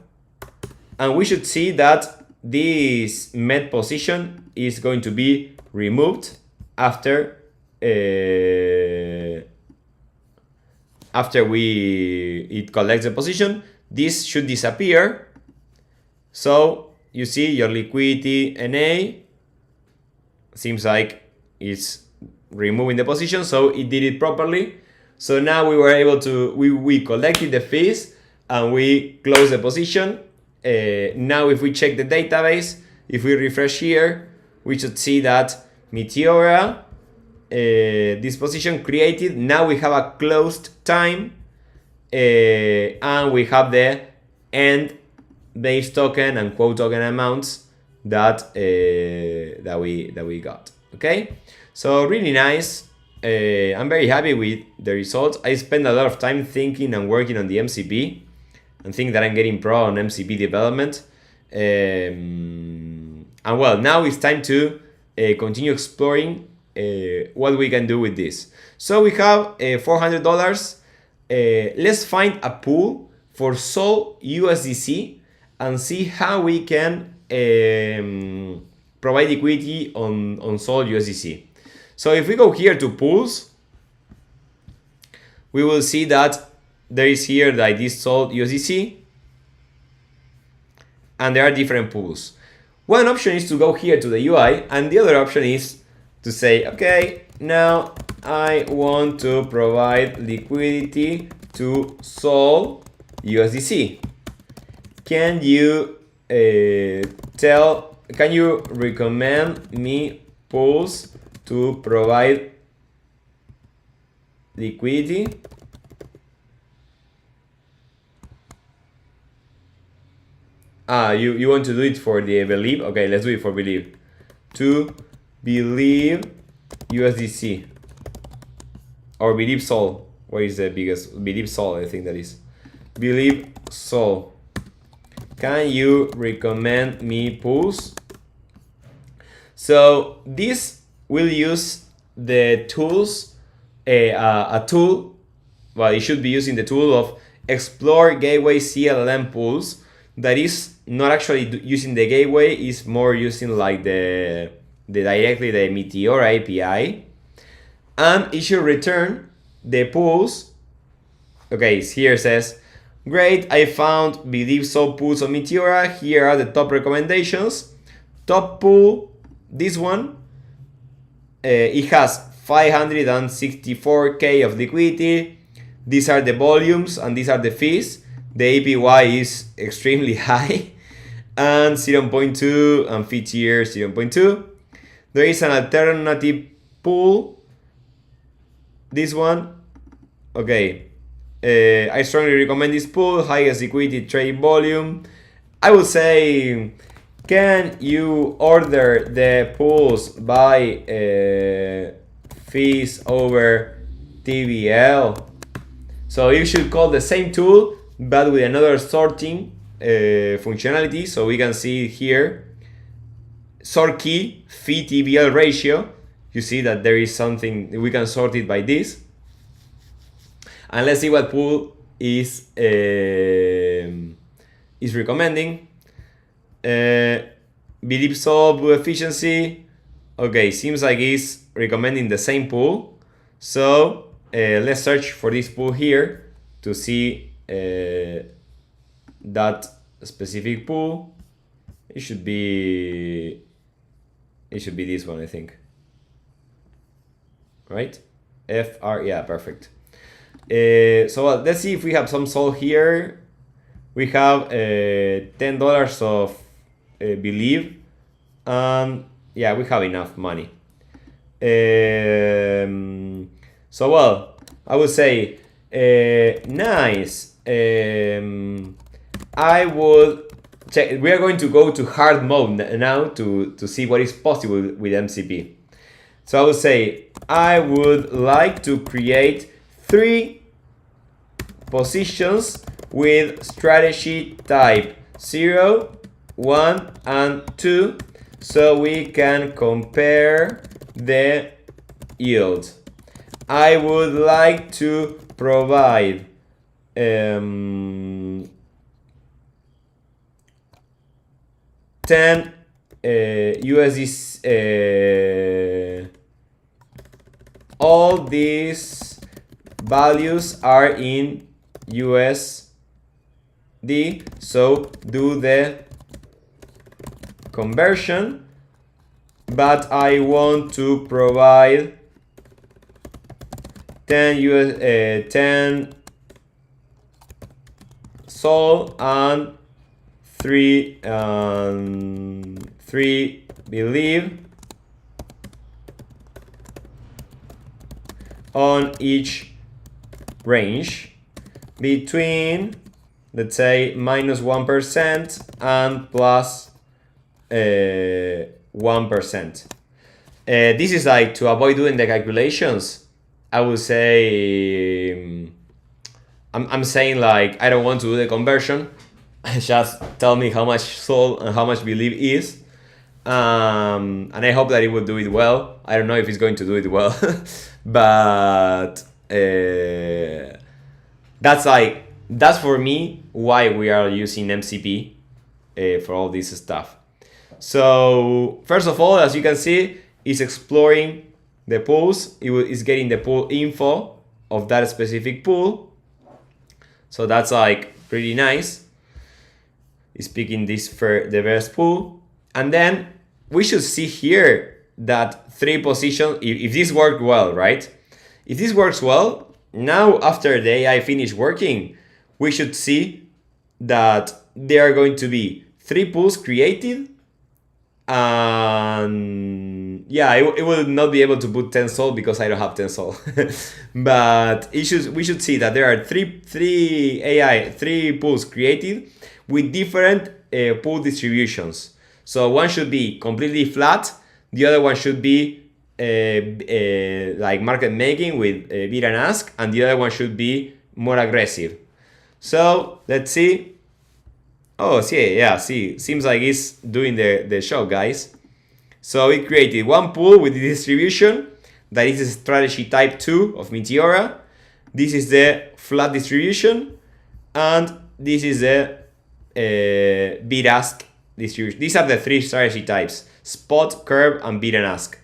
And we should see that this met position is going to be removed after it collects the position. This should disappear. So you see your liquidity NA seems like it's removing the position, so it did it properly. So now we were able to we collected the fees and we closed the position. Now if we check the database, if we refresh here, we should see that Meteora, this position created. Now we have a closed time and we have the end base token and quote token amounts that we got. Okay, so really nice. I'm very happy with the results. I spent a lot of time thinking and working on the MCP and think that I'm getting pro on MCP development. And well, now it's time to continue exploring what we can do with this. So we have $400. Let's find a pool for Sol USDC and see how we can provide liquidity on Sol USDC. So if we go here to pools, we will see that there is here like this Sol USDC and there are different pools. One option is to go here to the UI and the other option is to say, okay, now I want to provide liquidity to Sol USDC. Can you recommend me pools to provide liquidity? You want to do it for the Believe? Okay, let's do it for Believe. To Believe USDC. or Believe Sol. What is the biggest? Believe Sol, I think that is. Believe Sol. Can you recommend me pools? So this will use the tools, a tool. Well, it should be using the tool of Explore Gateway CLM pools. That is not actually using the gateway, is more using like the directly the Meteora API, and it should return the pools. Okay, here it says, great, I found Believe So pools on Meteora. Here are the top recommendations. Top pool, this one, it has 564k of liquidity. These are the volumes and these are the fees. The APY is extremely high, and 0.2 and fee tier 0.2. There is an alternative pool, this one. Okay, I strongly recommend this pool, highest liquidity trade volume. I would say, can you order the pools by fees over TVL? So you should call the same tool, but with another sorting functionality. So we can see here, sort key, fee TVL ratio. You see that there is something, we can sort it by this. And let's see what pool is recommending. Believe So, pool efficiency. Okay, seems like it's recommending the same pool. So let's search for this pool here to see that specific pool. It should be this one, I think. Right? FR, yeah, perfect. So let's see if we have some SOL here. We have $10 of Believe, and yeah, we have enough money. So well, I would say nice. I would check. We are going to go to hard mode now to see what is possible with MCP. So I would say I would like to create 3 positions with strategy type 0, 1, and 2, so we can compare the yield. I would like to provide 10 USD. All these values are in USD, so do the conversion, but I want to provide 10 SOL and 3 Believe on each range between, let's say, -1% and plus 1%. This is like to avoid doing the calculations. I would say I'm saying like I don't want to do the conversion. Just tell me how much SOL and how much Believe is, and I hope that it will do it well. I don't know if it's going to do it well, but that's for me why we are using MCP for all this stuff. So first of all, as you can see, it's exploring the pools. It's getting the pool info of that specific pool. So that's like pretty nice. It's picking this for the best pool. And then we should see here that 3 positions, if this worked well, right? If this works well, now after the AI finish working, we should see that there are going to be 3 pools created. And yeah, it will not be able to put 10 SOL because I don't have 10 SOL. But we should see that there are 3 pools created with different pool distributions. So one should be completely flat, the other one should be like market making with bid and ask, and the other one should be more aggressive. So let's see. Oh, see, seems like it's doing the show, guys. So it created one pool with the distribution that is a strategy type 2 of Meteora. This is the flat distribution, and this is the bid ask distribution. These are the three strategy types: spot, curve, and bid and ask.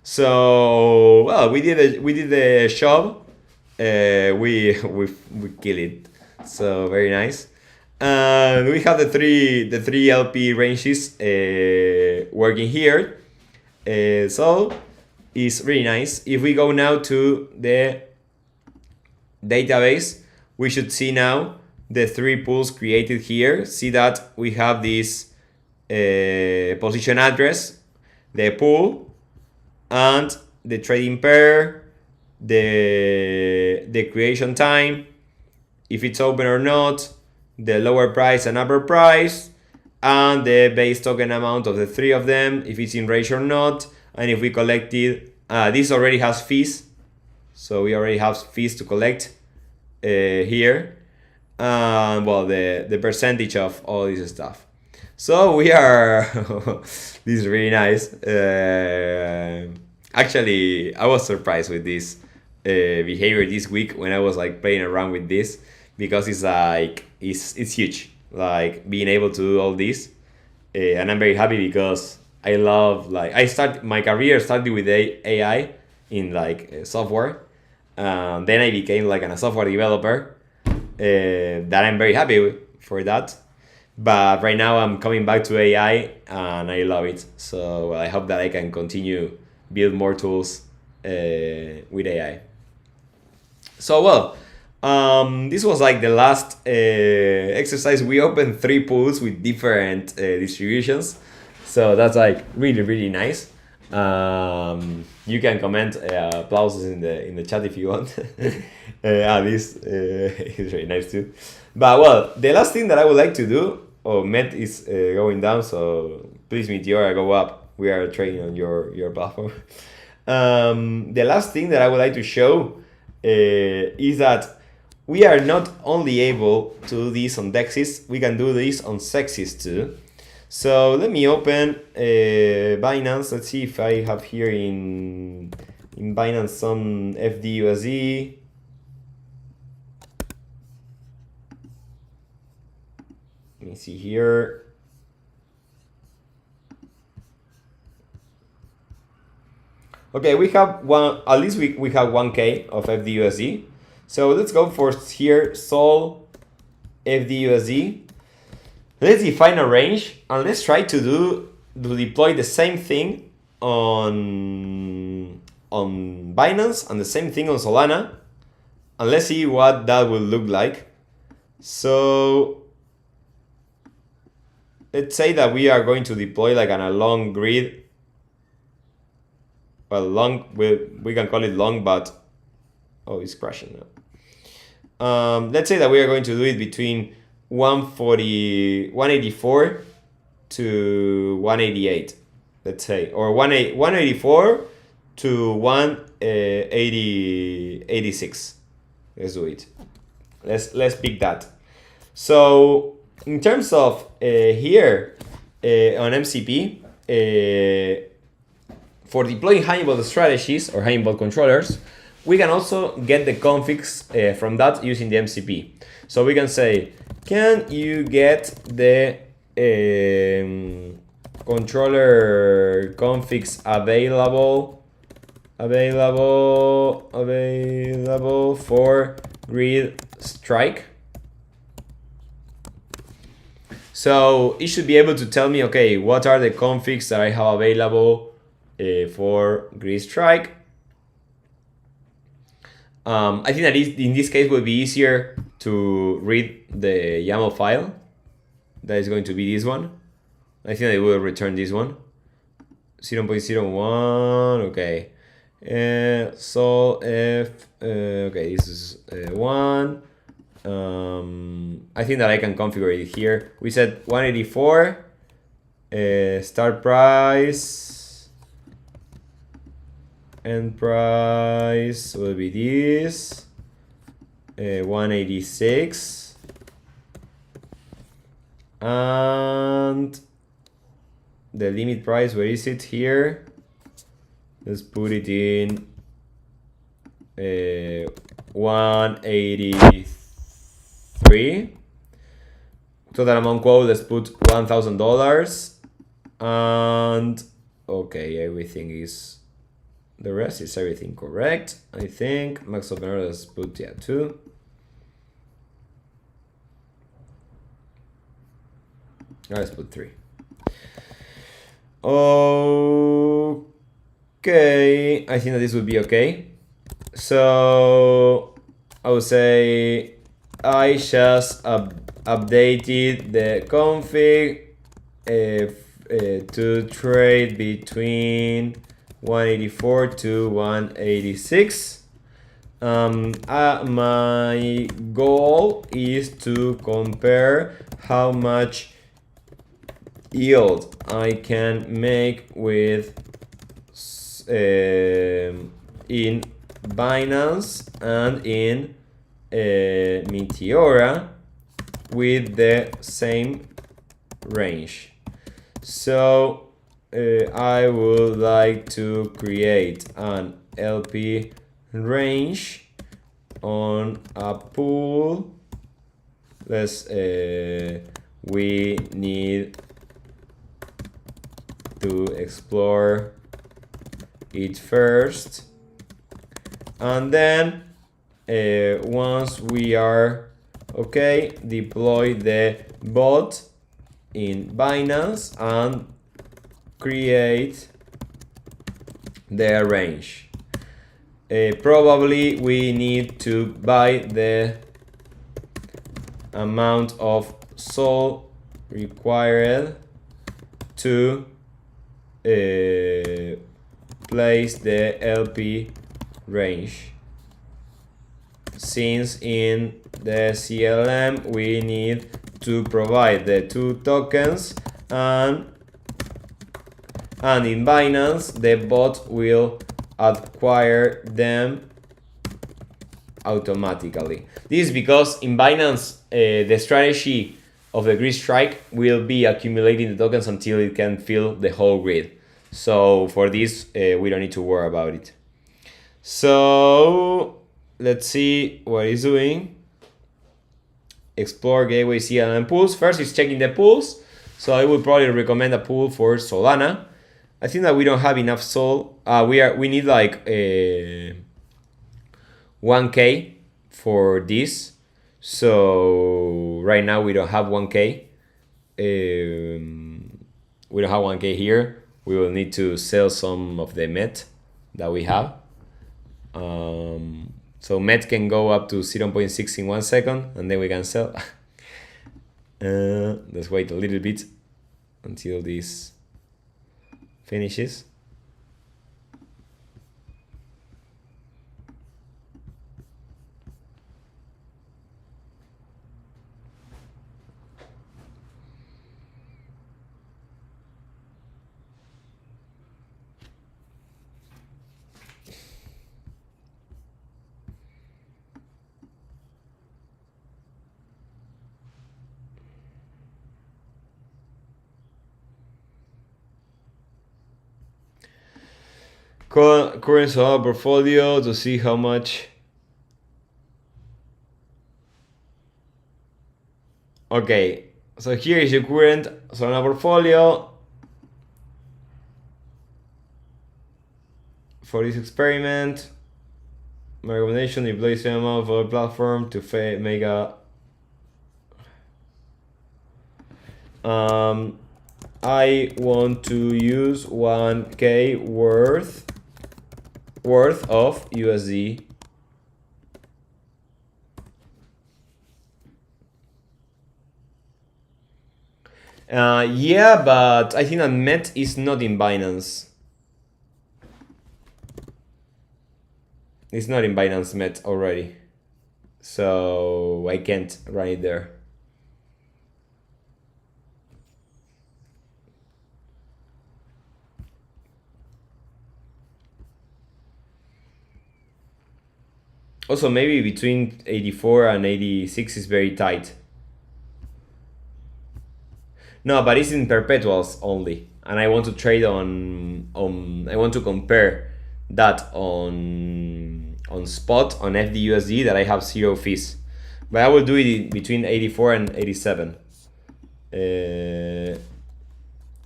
So well, we did the job. We killed it. So very nice. And we have the three LP ranges working here. So it's really nice. If we go now to the database, we should see now the three pools created here. See that we have this position address, the pool, and the trading pair, the creation time, if it's open or not, the lower price and upper price, and the base token amount of the three of them, if it's in range or not, and if we collected, this already has fees, so we already have fees to collect here, and well, the percentage of all this stuff. So we are, this is really nice. Actually, I was surprised with this behavior this week when I was like playing around with this, because it's like it's huge, like being able to do all this, and I'm very happy because I love, like, my career started with AI in like software, then I became like a software developer, that I'm very happy for that, but right now I'm coming back to AI and I love it. So I hope that I can continue build more tools with AI. So well, this was like the last exercise. We opened 3 pools with different distributions, so that's like really nice. You can comment applauses in the chat if you want. This is really nice too. But well, the last thing that I would like to do, Met is going down, so please Meteora, go up. We are trading on your platform. The last thing that I would like to show is that we are not only able to do this on DEXs, we can do this on SEXs too. So let me open Binance. Let's see if I have here in Binance some FDUSD. Let me see here. Okay, we have one, at least we have 1K of FDUSD. So let's go for here, Sol FDUSD. Let's define a range and let's try to deploy the same thing on Binance and the same thing on Solana, and let's see what that will look like. So let's say that we are going to deploy like on a long grid. Well, long, we can call it long, but oh, it's crashing now. Let's say that we are going to do it between 184 to 188, let's say, or 184 to 186. Let's do it. Let's pick that. So in terms of here on MCP, for deploying Hummingbot strategies or Hummingbot controllers, we can also get the configs from that using the MCP. So we can say, can you get the controller configs available for grid strike? So it should be able to tell me, okay, what are the configs that I have available for grid strike. I think that in this case will be easier to read the YAML file. That is going to be this one. I think I will return this one. 0.01, okay. Sol F, okay, this is 1. I think that I can configure it here. We said 184, start price. end price will be this 186, and the limit price, where is it here? Let's put it in 183. Total amount quote, let's put $1,000. And okay, everything is, the rest is everything correct, I think. Max open order, let's put 2. Let's put 3. Okay, I think that this would be okay. So I would say I just updated the config to trade between 184 to 186. My goal is to compare how much yield I can make with in Binance and in Meteora with the same range. So I would like to create an LP range on a pool. We need to explore it first, and then once we are okay, deploy the bot in Binance and create the range. Probably we need to buy the amount of SOL required to place the LP range, since in the CLM we need to provide the 2 tokens, and in Binance the bot will acquire them automatically. This is because in Binance the strategy of the grid strike will be accumulating the tokens until it can fill the whole grid. So for this we don't need to worry about it. So let's see what it's doing. Explore gateway CLM pools. First it's checking the pools. So I would probably recommend a pool for Solana. I think that we don't have enough SOL. We need like 1K for this. So right now we don't have 1K. We don't have 1K here. We will need to sell some of the MET that we have. So MET can go up to 0.6 in 1 second, and then we can sell. Let's wait a little bit until this finishes. Current Solana portfolio to see how much. Okay, so here is your current Solana portfolio for this experiment. My recommendation: deploy some of our platform to make a. I want to use 1K worth of USD. Yeah, but I think that MET is not in Binance. It's not in Binance MET already, so I can't run it there. Also, maybe between 84 and 86 is very tight. No, but it's in perpetuals only, and I want to trade on I want to compare that on spot on FDUSD that I have 0 fees, but I will do it between 84 and 87. I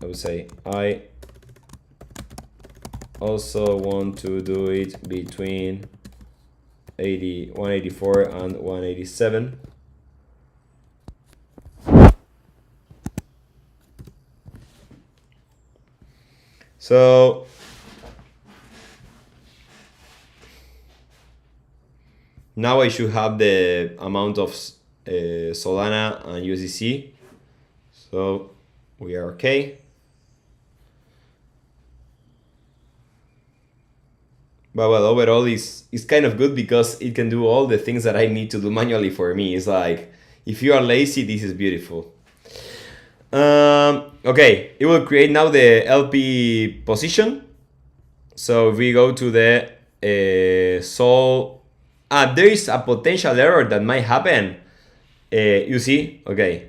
would say I also want to do it between 184 and 187. So now I should have the amount of Solana and USDC. So we are okay. But well, overall it's kind of good because it can do all the things that I need to do manually for me. It's like, if you are lazy, this is beautiful. Okay, it will create now the LP position. So if we go to the Sol, there is a potential error that might happen. You see, okay.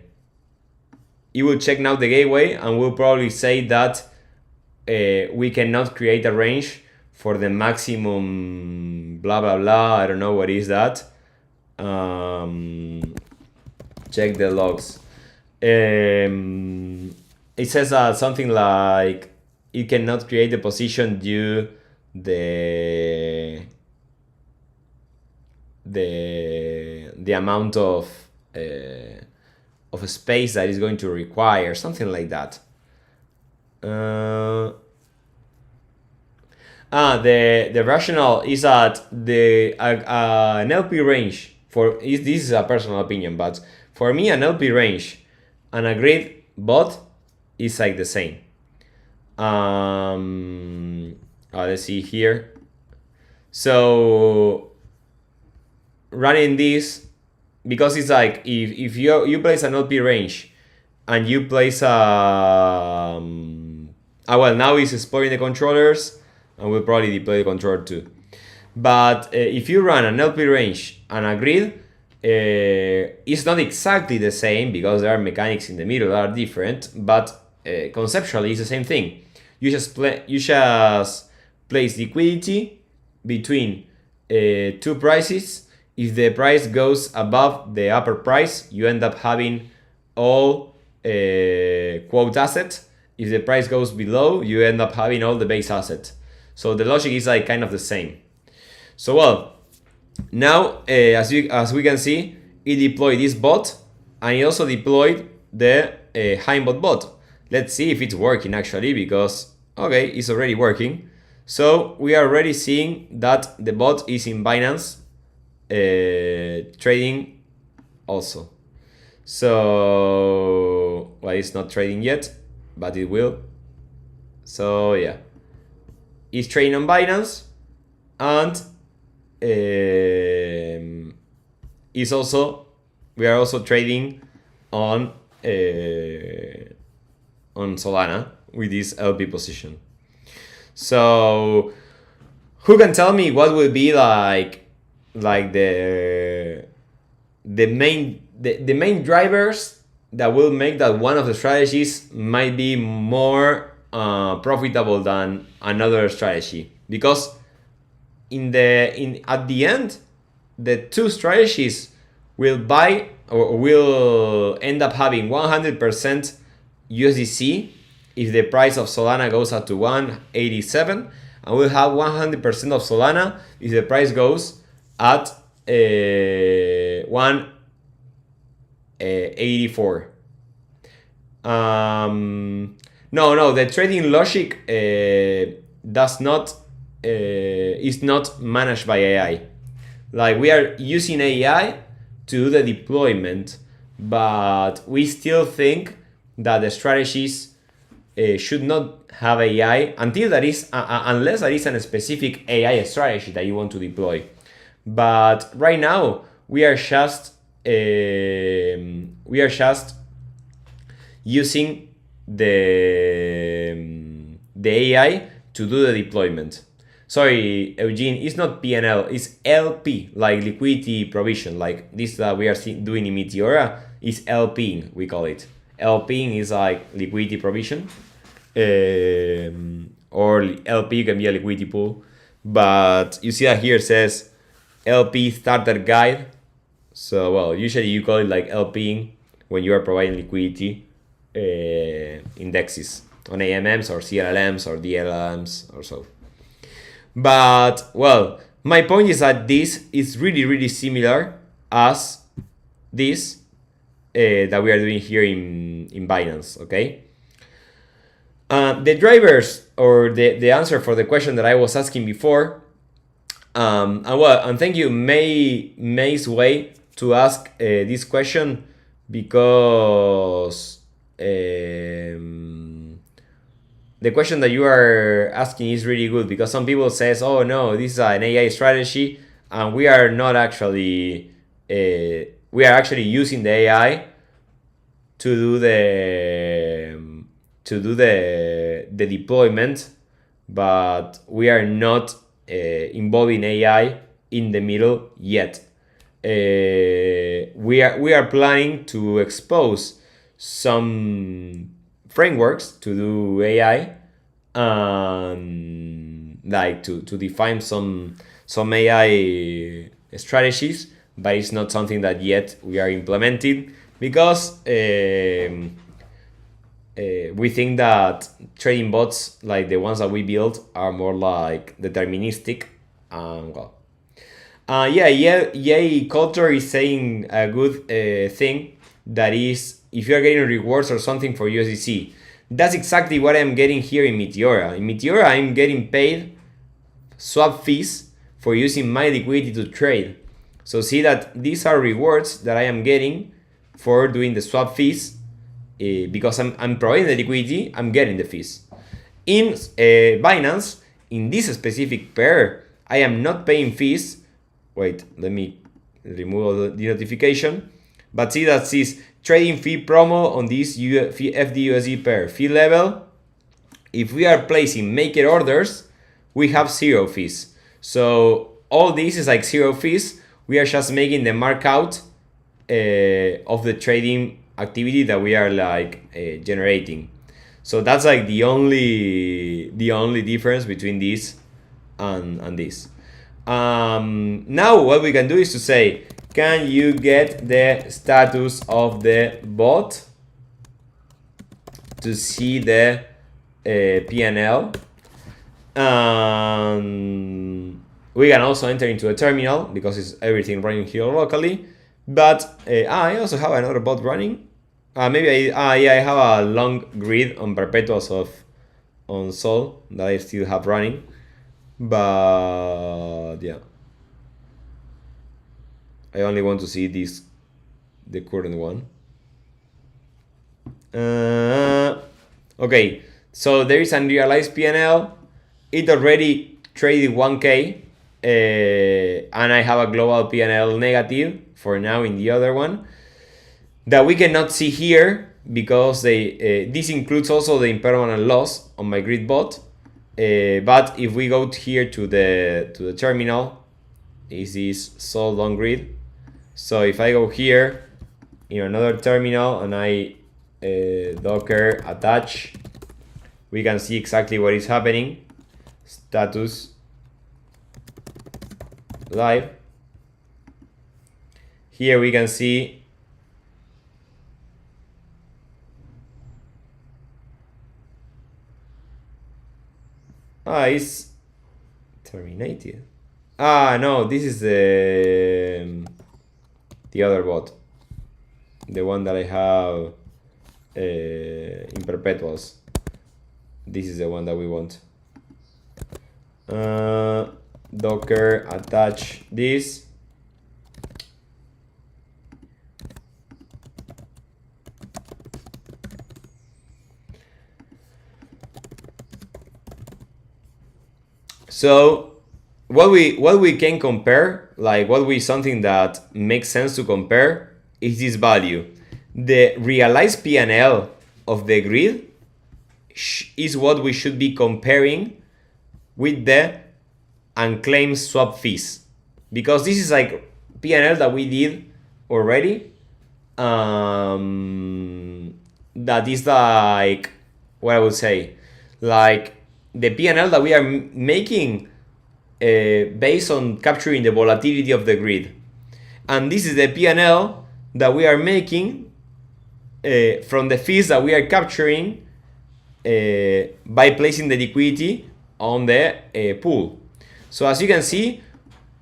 It will check now the gateway and will probably say that we cannot create a range for the maximum blah blah blah. I don't know what is that. Check the logs. It says something like it cannot create the position due the amount of space that is going to require, something like that. The rationale is that an LP range this is a personal opinion, but for me an LP range and a grid bot is like the same. Let's see here. So running this, because it's like if you place an LP range and you place well, now it's exploring the controllers and we'll probably deploy the controller too. But if you run an LP range and a grid, it's not exactly the same because there are mechanics in the middle that are different, but conceptually it's the same thing. You just place liquidity between two prices. If the price goes above the upper price, you end up having all quote asset. If the price goes below, you end up having all the base asset. So the logic is like kind of the same. So well, now as we can see, it deployed this bot and it also deployed the Hummingbot bot. Let's see if it's working actually, because okay, it's already working. So we are already seeing that the bot is in Binance trading also. So well, it's not trading yet, but it will. So yeah, it's trading on Binance, and we are also trading on Solana with this LP position. So who can tell me what will be like the main drivers that will make that one of the strategies might be more profitable than another strategy? Because at the end, the two strategies will buy or will end up having 100% USDC if the price of Solana goes up to 187, and we'll have 100% of Solana if the price goes at 184. No, the trading logic is not managed by AI. Like, we are using AI to do the deployment, but we still think that the strategies should not have AI until there is unless there is a specific AI strategy that you want to deploy. But right now we are just using the AI to do the deployment. sorry, Eugene, it's not PNL, it's LP, like liquidity provision, like this that we are doing in Meteora is LPing, we call it. LPing is like liquidity provision, or LP can be a liquidity pool, but you see that here it says LP starter guide. So, well, usually you call it like LPing when you are providing liquidity indexes on AMMs or CLLMs or DLLMs or so. But, well, my point is that this is really similar as this that we are doing here in Binance, okay? The drivers, or the answer for the question that I was asking before, and thank you, May's way to ask this question, because the question that you are asking is really good, because some people says, oh no, this is an AI strategy, and we are not actually, we are actually using the AI to do the deployment, but we are not involving AI in the middle yet. We are planning to expose some frameworks to do AI, like to define some AI strategies, but it's not something that yet we are implementing, because we think that trading bots like the ones that we build are more like deterministic, and well, yeah, culture is saying a good thing, that is, if you are getting rewards or something for USDC, that's exactly what I'm getting here in Meteora. In Meteora, I'm getting paid swap fees for using my liquidity to trade. So see that these are rewards that I am getting for doing the swap fees, because I'm providing the liquidity, I'm getting the fees. In Binance, in this specific pair, I am not paying fees. Wait, let me remove the notification. But see that says trading fee promo on this FDUSD pair. Fee level, if we are placing maker orders, we have 0 fees. So all this is like 0 fees. We are just making the markout of the trading activity that we are like generating. So that's like the only difference between this and this. Now what we can do is to say, can you get the status of the bot to see the PNL? We can also enter into a terminal, because it's everything running here locally. But I also have another bot running. Maybe I have a long grid on perpetuals on Sol that I still have running. But yeah, I only want to see the current one. Okay, so there is unrealized PNL. It already traded 1K, and I have a global PNL negative for now in the other one that we cannot see here, because this includes also the impermanent loss on my grid bot. But if we go here to the terminal, this is sold on grid. So if I go here in another terminal and I docker attach, we can see exactly what is happening. Status live. Here we can see it's terminated. No, this is the other bot, the one that I have in perpetuals. This is the one that we want. Docker attach this. So what we can compare, like something that makes sense to compare, is this value. The realized PNL of the grid is what we should be comparing with the unclaimed swap fees, because this is like P&L that we did already. That is like, what I would say, like the P&L that we are making based on capturing the volatility of the grid. And this is the P&L that we are making from the fees that we are capturing by placing the liquidity on the pool. So as you can see,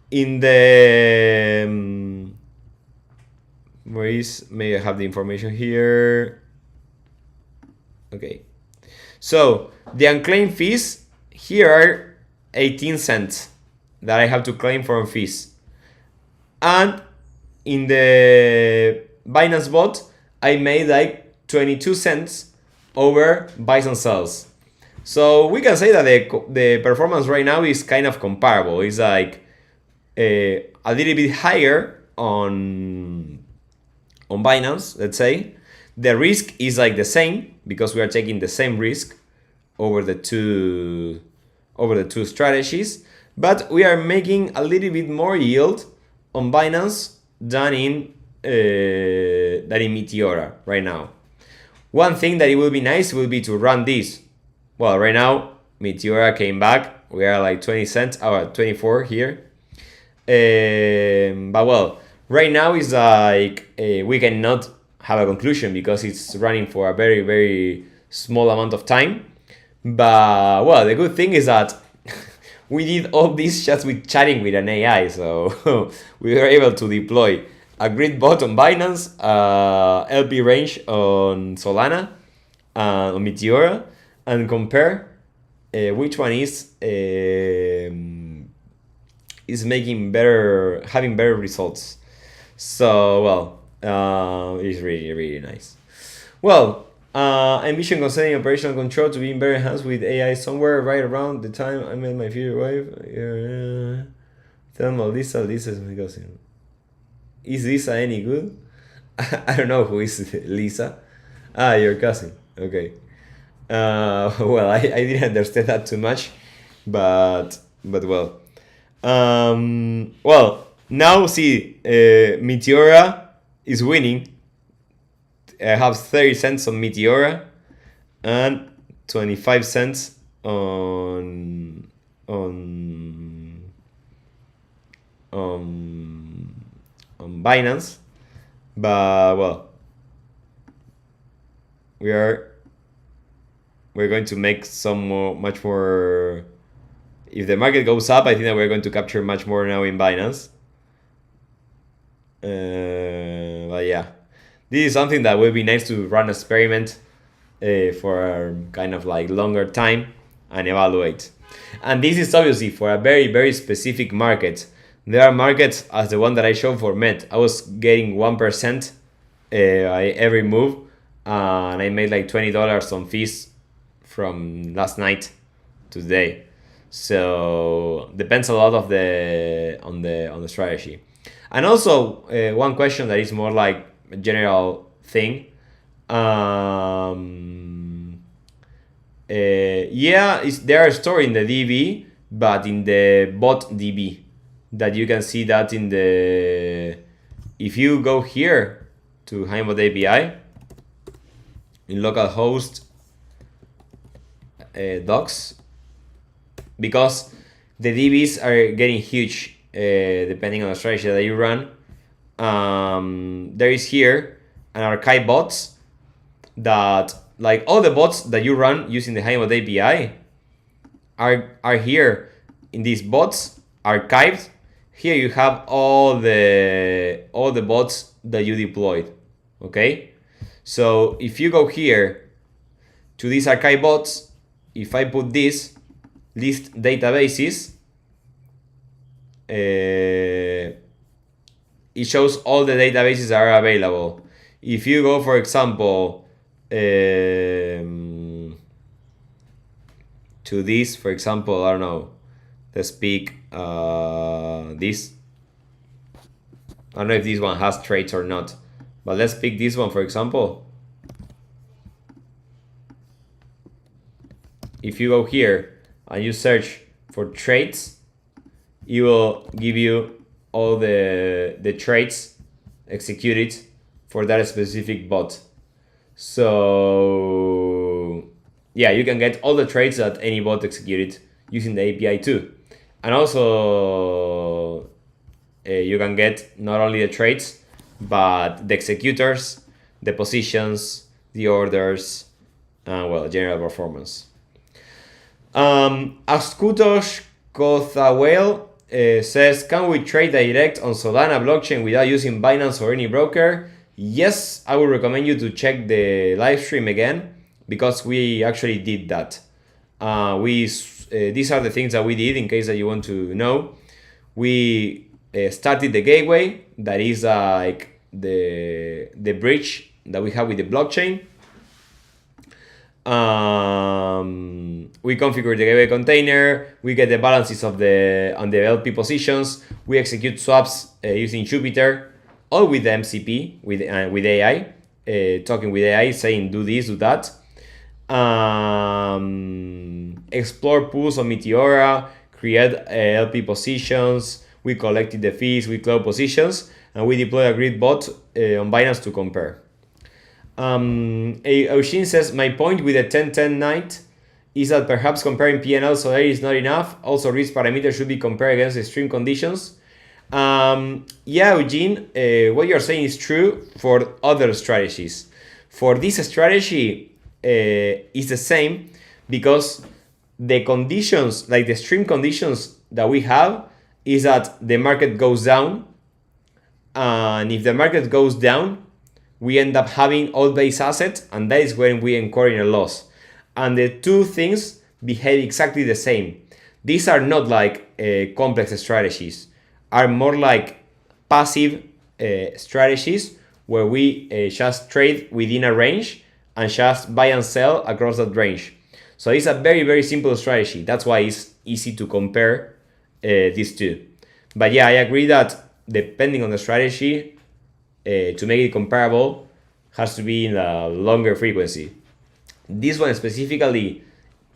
in the maybe I have the information here. Okay, so the unclaimed fees here are 18 cents that I have to claim from fees, and in the Binance bot I made like 22 cents over buys and sells. So we can say that the performance right now is kind of comparable. It's like a little bit higher on Binance, let's say. The risk is like the same because we are taking the same risk over the two strategies, but we are making a little bit more yield on Binance than in Meteora right now. One thing that it will be nice will be to run this. Well, right now Meteora came back. We are like 20 cents, 24 here. But well, right now is like we cannot have a conclusion because it's running for a very, very small amount of time. But well, the good thing is that we did all this just with chatting with an AI. So we were able to deploy a grid bot on Binance, LP range on Solana, on Meteora, and compare which one is having better results. So well, it's really, really nice. Well, envision concerning operational control to be in better hands with AI somewhere right around the time I met my future wife. Tell me Lisa is my cousin. Is Lisa any good? I don't know who is Lisa. Ah, your cousin. Okay. Well, I didn't understand that too much, but well. Well, now see, Meteora is winning. I have 30 cents on Meteora and 25 cents on Binance. But well, we're going to make much more. If the market goes up, I think that we're going to capture much more now in Binance. But yeah, this is something that will be nice to run an experiment for kind of like longer time and evaluate. And this is obviously for a very, very specific market. There are markets as the one that I showed for Met. I was getting 1% every move, and I made like $20 on fees from last night to today. So depends a lot of on the strategy. And also one question that is more like a general thing. They are stored in the DB, but in the bot DB, that you can see that in the. If you go here to Hummingbot API in localhost docs, because the DBs are getting huge depending on the strategy that you run. There is here an archive bots that, like all the bots that you run using the Hummingbot API are here in these bots archived. Here you have all the bots that you deployed. Okay, so if you go here to these archive bots, if I put this list databases, it shows all the databases that are available. If you go, for example, to this, for example, I don't know, let's pick this. I don't know if this one has traits or not, but let's pick this one, for example. If you go here and you search for traits, it will give you all the trades executed for that specific bot. So yeah, you can get all the trades that any bot executed using the API too. And also you can get not only the trades, but the executors, the positions, the orders, and well, general performance. Askutosh Kothawel says, can we trade direct on Solana blockchain without using Binance or any broker? Yes, I would recommend you to check the live stream again, because we actually did that. These are the things that we did in case that you want to know. We started the gateway, that is like the bridge that we have with the blockchain. We configure the gateway container, we get the balances of on the LP positions, we execute swaps using Jupyter, all with the MCP, with AI, talking with AI, saying do this, do that. Explore pools on Meteora, create LP positions, we collected the fees, we cloud positions, and we deploy a grid bot on Binance to compare. Eugene says, my point with the 10-10 night is that perhaps comparing PNL so there is not enough. Also, risk parameters should be compared against extreme conditions. Yeah, Eugene, what you're saying is true for other strategies. For this strategy, it's the same, because the conditions, like the extreme conditions that we have, is that the market goes down. And if the market goes down, we end up having all base asset, and that is when we incur in a loss. And the two things behave exactly the same. These are not like complex strategies, are more like passive strategies where we just trade within a range and just buy and sell across that range. So it's a very, very simple strategy. That's why it's easy to compare these two. But yeah, I agree that depending on the strategy, to make it comparable, has to be in a longer frequency. This one specifically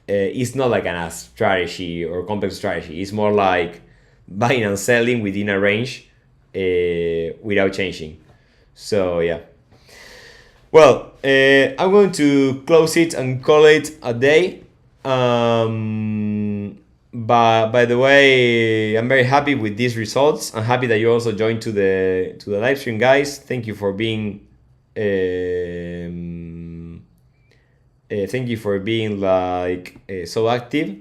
is not like a strategy or complex strategy. It's more like buying and selling within a range without changing. So yeah. Well, I'm going to close it and call it a day. But by the way, I'm very happy with these results. I'm happy that you also joined to the live stream, guys. Thank you for being like so active.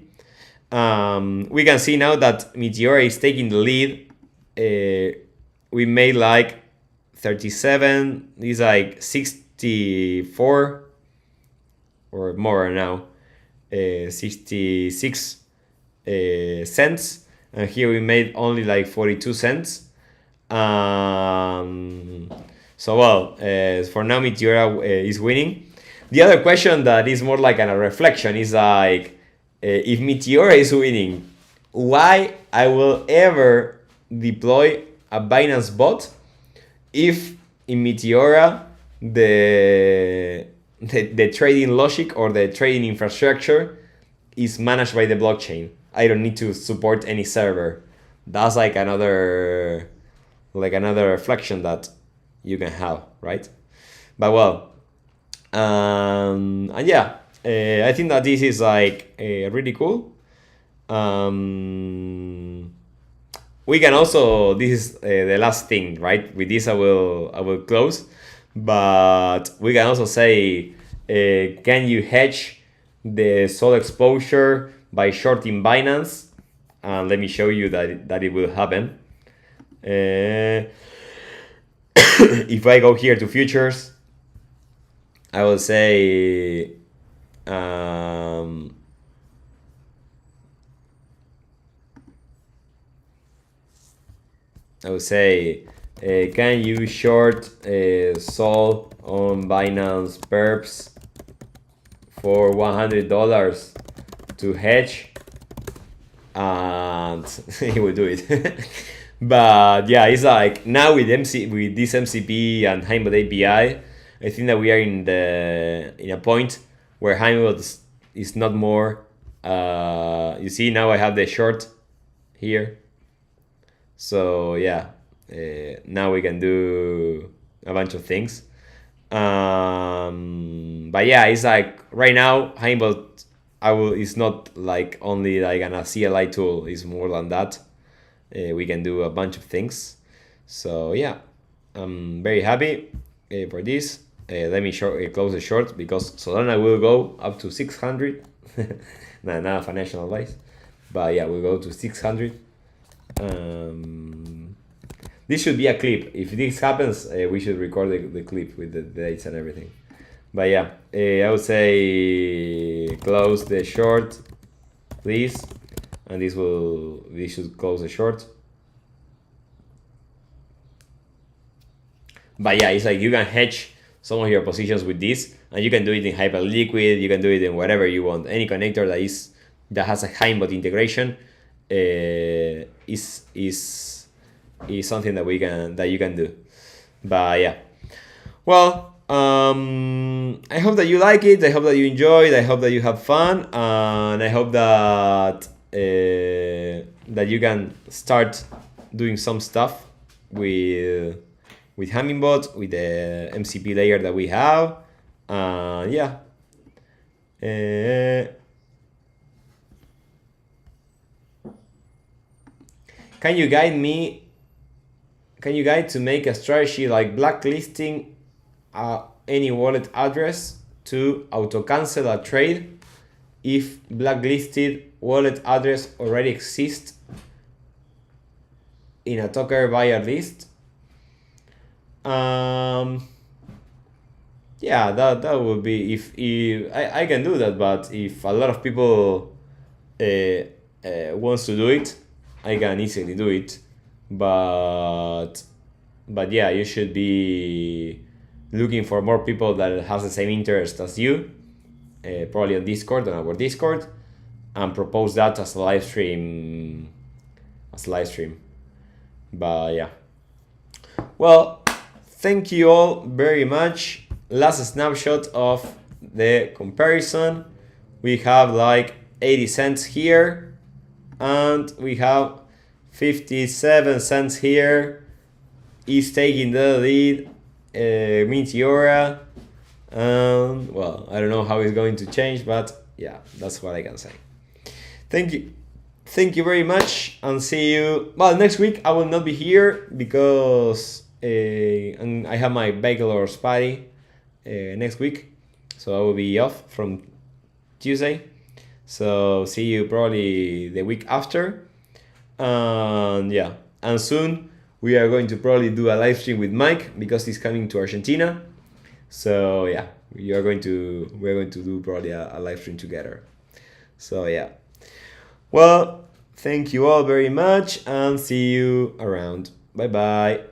We can see now that Meteora is taking the lead. We made like 37. It's like 64 or more now. 66 cents, and here we made only like 42 cents. So well, for now Meteora is winning. The other question that is more like a reflection is like, if Meteora is winning, why I will ever deploy a Binance bot if in Meteora the trading logic or the trading infrastructure is managed by the blockchain. I don't need to support any server. That's like another reflection that you can have, right? But well, and yeah, I think that this is like really cool. We can also, this is the last thing, right? With this I will close, but we can also say, can you hedge the SOL exposure by shorting Binance? And let me show you that it will happen. If I go here to futures, I will say I would say, can you short SOL on Binance perps for $100 to hedge? And he will do it. But yeah, it's like now with this MCP and Hummingbot API, I think that we are in a point where Hummingbot is not more. You see, now I have the short here. So yeah, now we can do a bunch of things. But yeah, it's like right now Hummingbot is not like only like a CLI tool. It's more than that. We can do a bunch of things. So yeah, I'm very happy for this. Let me close the short because Solana will go up to 600. Nah, not financial advice, but yeah, we'll go to 600. This should be a clip. If this happens, we should record the clip with the dates and everything. But yeah, I would say close the short, please, and this should close the short. But yeah, it's like you can hedge some of your positions with this, and you can do it in Hyperliquid. You can do it in whatever you want. Any connector that has a Hummingbot integration is something that you can do. But yeah, well, I hope that you like it. I hope that you enjoy it. I hope that you have fun, and I hope that that you can start doing some stuff with Hummingbot, with the MCP layer that we have. Yeah. Can you guide me? Can you guide to make a strategy like blacklisting any wallet address to auto cancel a trade if blacklisted wallet address already exists in a Docker buyer list? Yeah, that would be if I can do that, but if a lot of people wants to do it, I can easily do it. But yeah, you should be looking for more people that has the same interest as you, probably on Discord, on our Discord, and propose that as a live stream. But yeah, well, thank you all very much. Last snapshot of the comparison. We have like 80 cents here, and we have 57 cents here. Is taking the lead. Meteora. Well, I don't know how it's going to change, but yeah, that's what I can say. Thank you very much, and see you. Well, next week I will not be here because I have my bachelor's party next week, so I will be off from Tuesday. So see you probably the week after, and yeah, and soon we are going to probably do a live stream with Mike because he's coming to Argentina. So yeah, we're going to do probably a live stream together. So yeah. Well, thank you all very much, and see you around. Bye bye.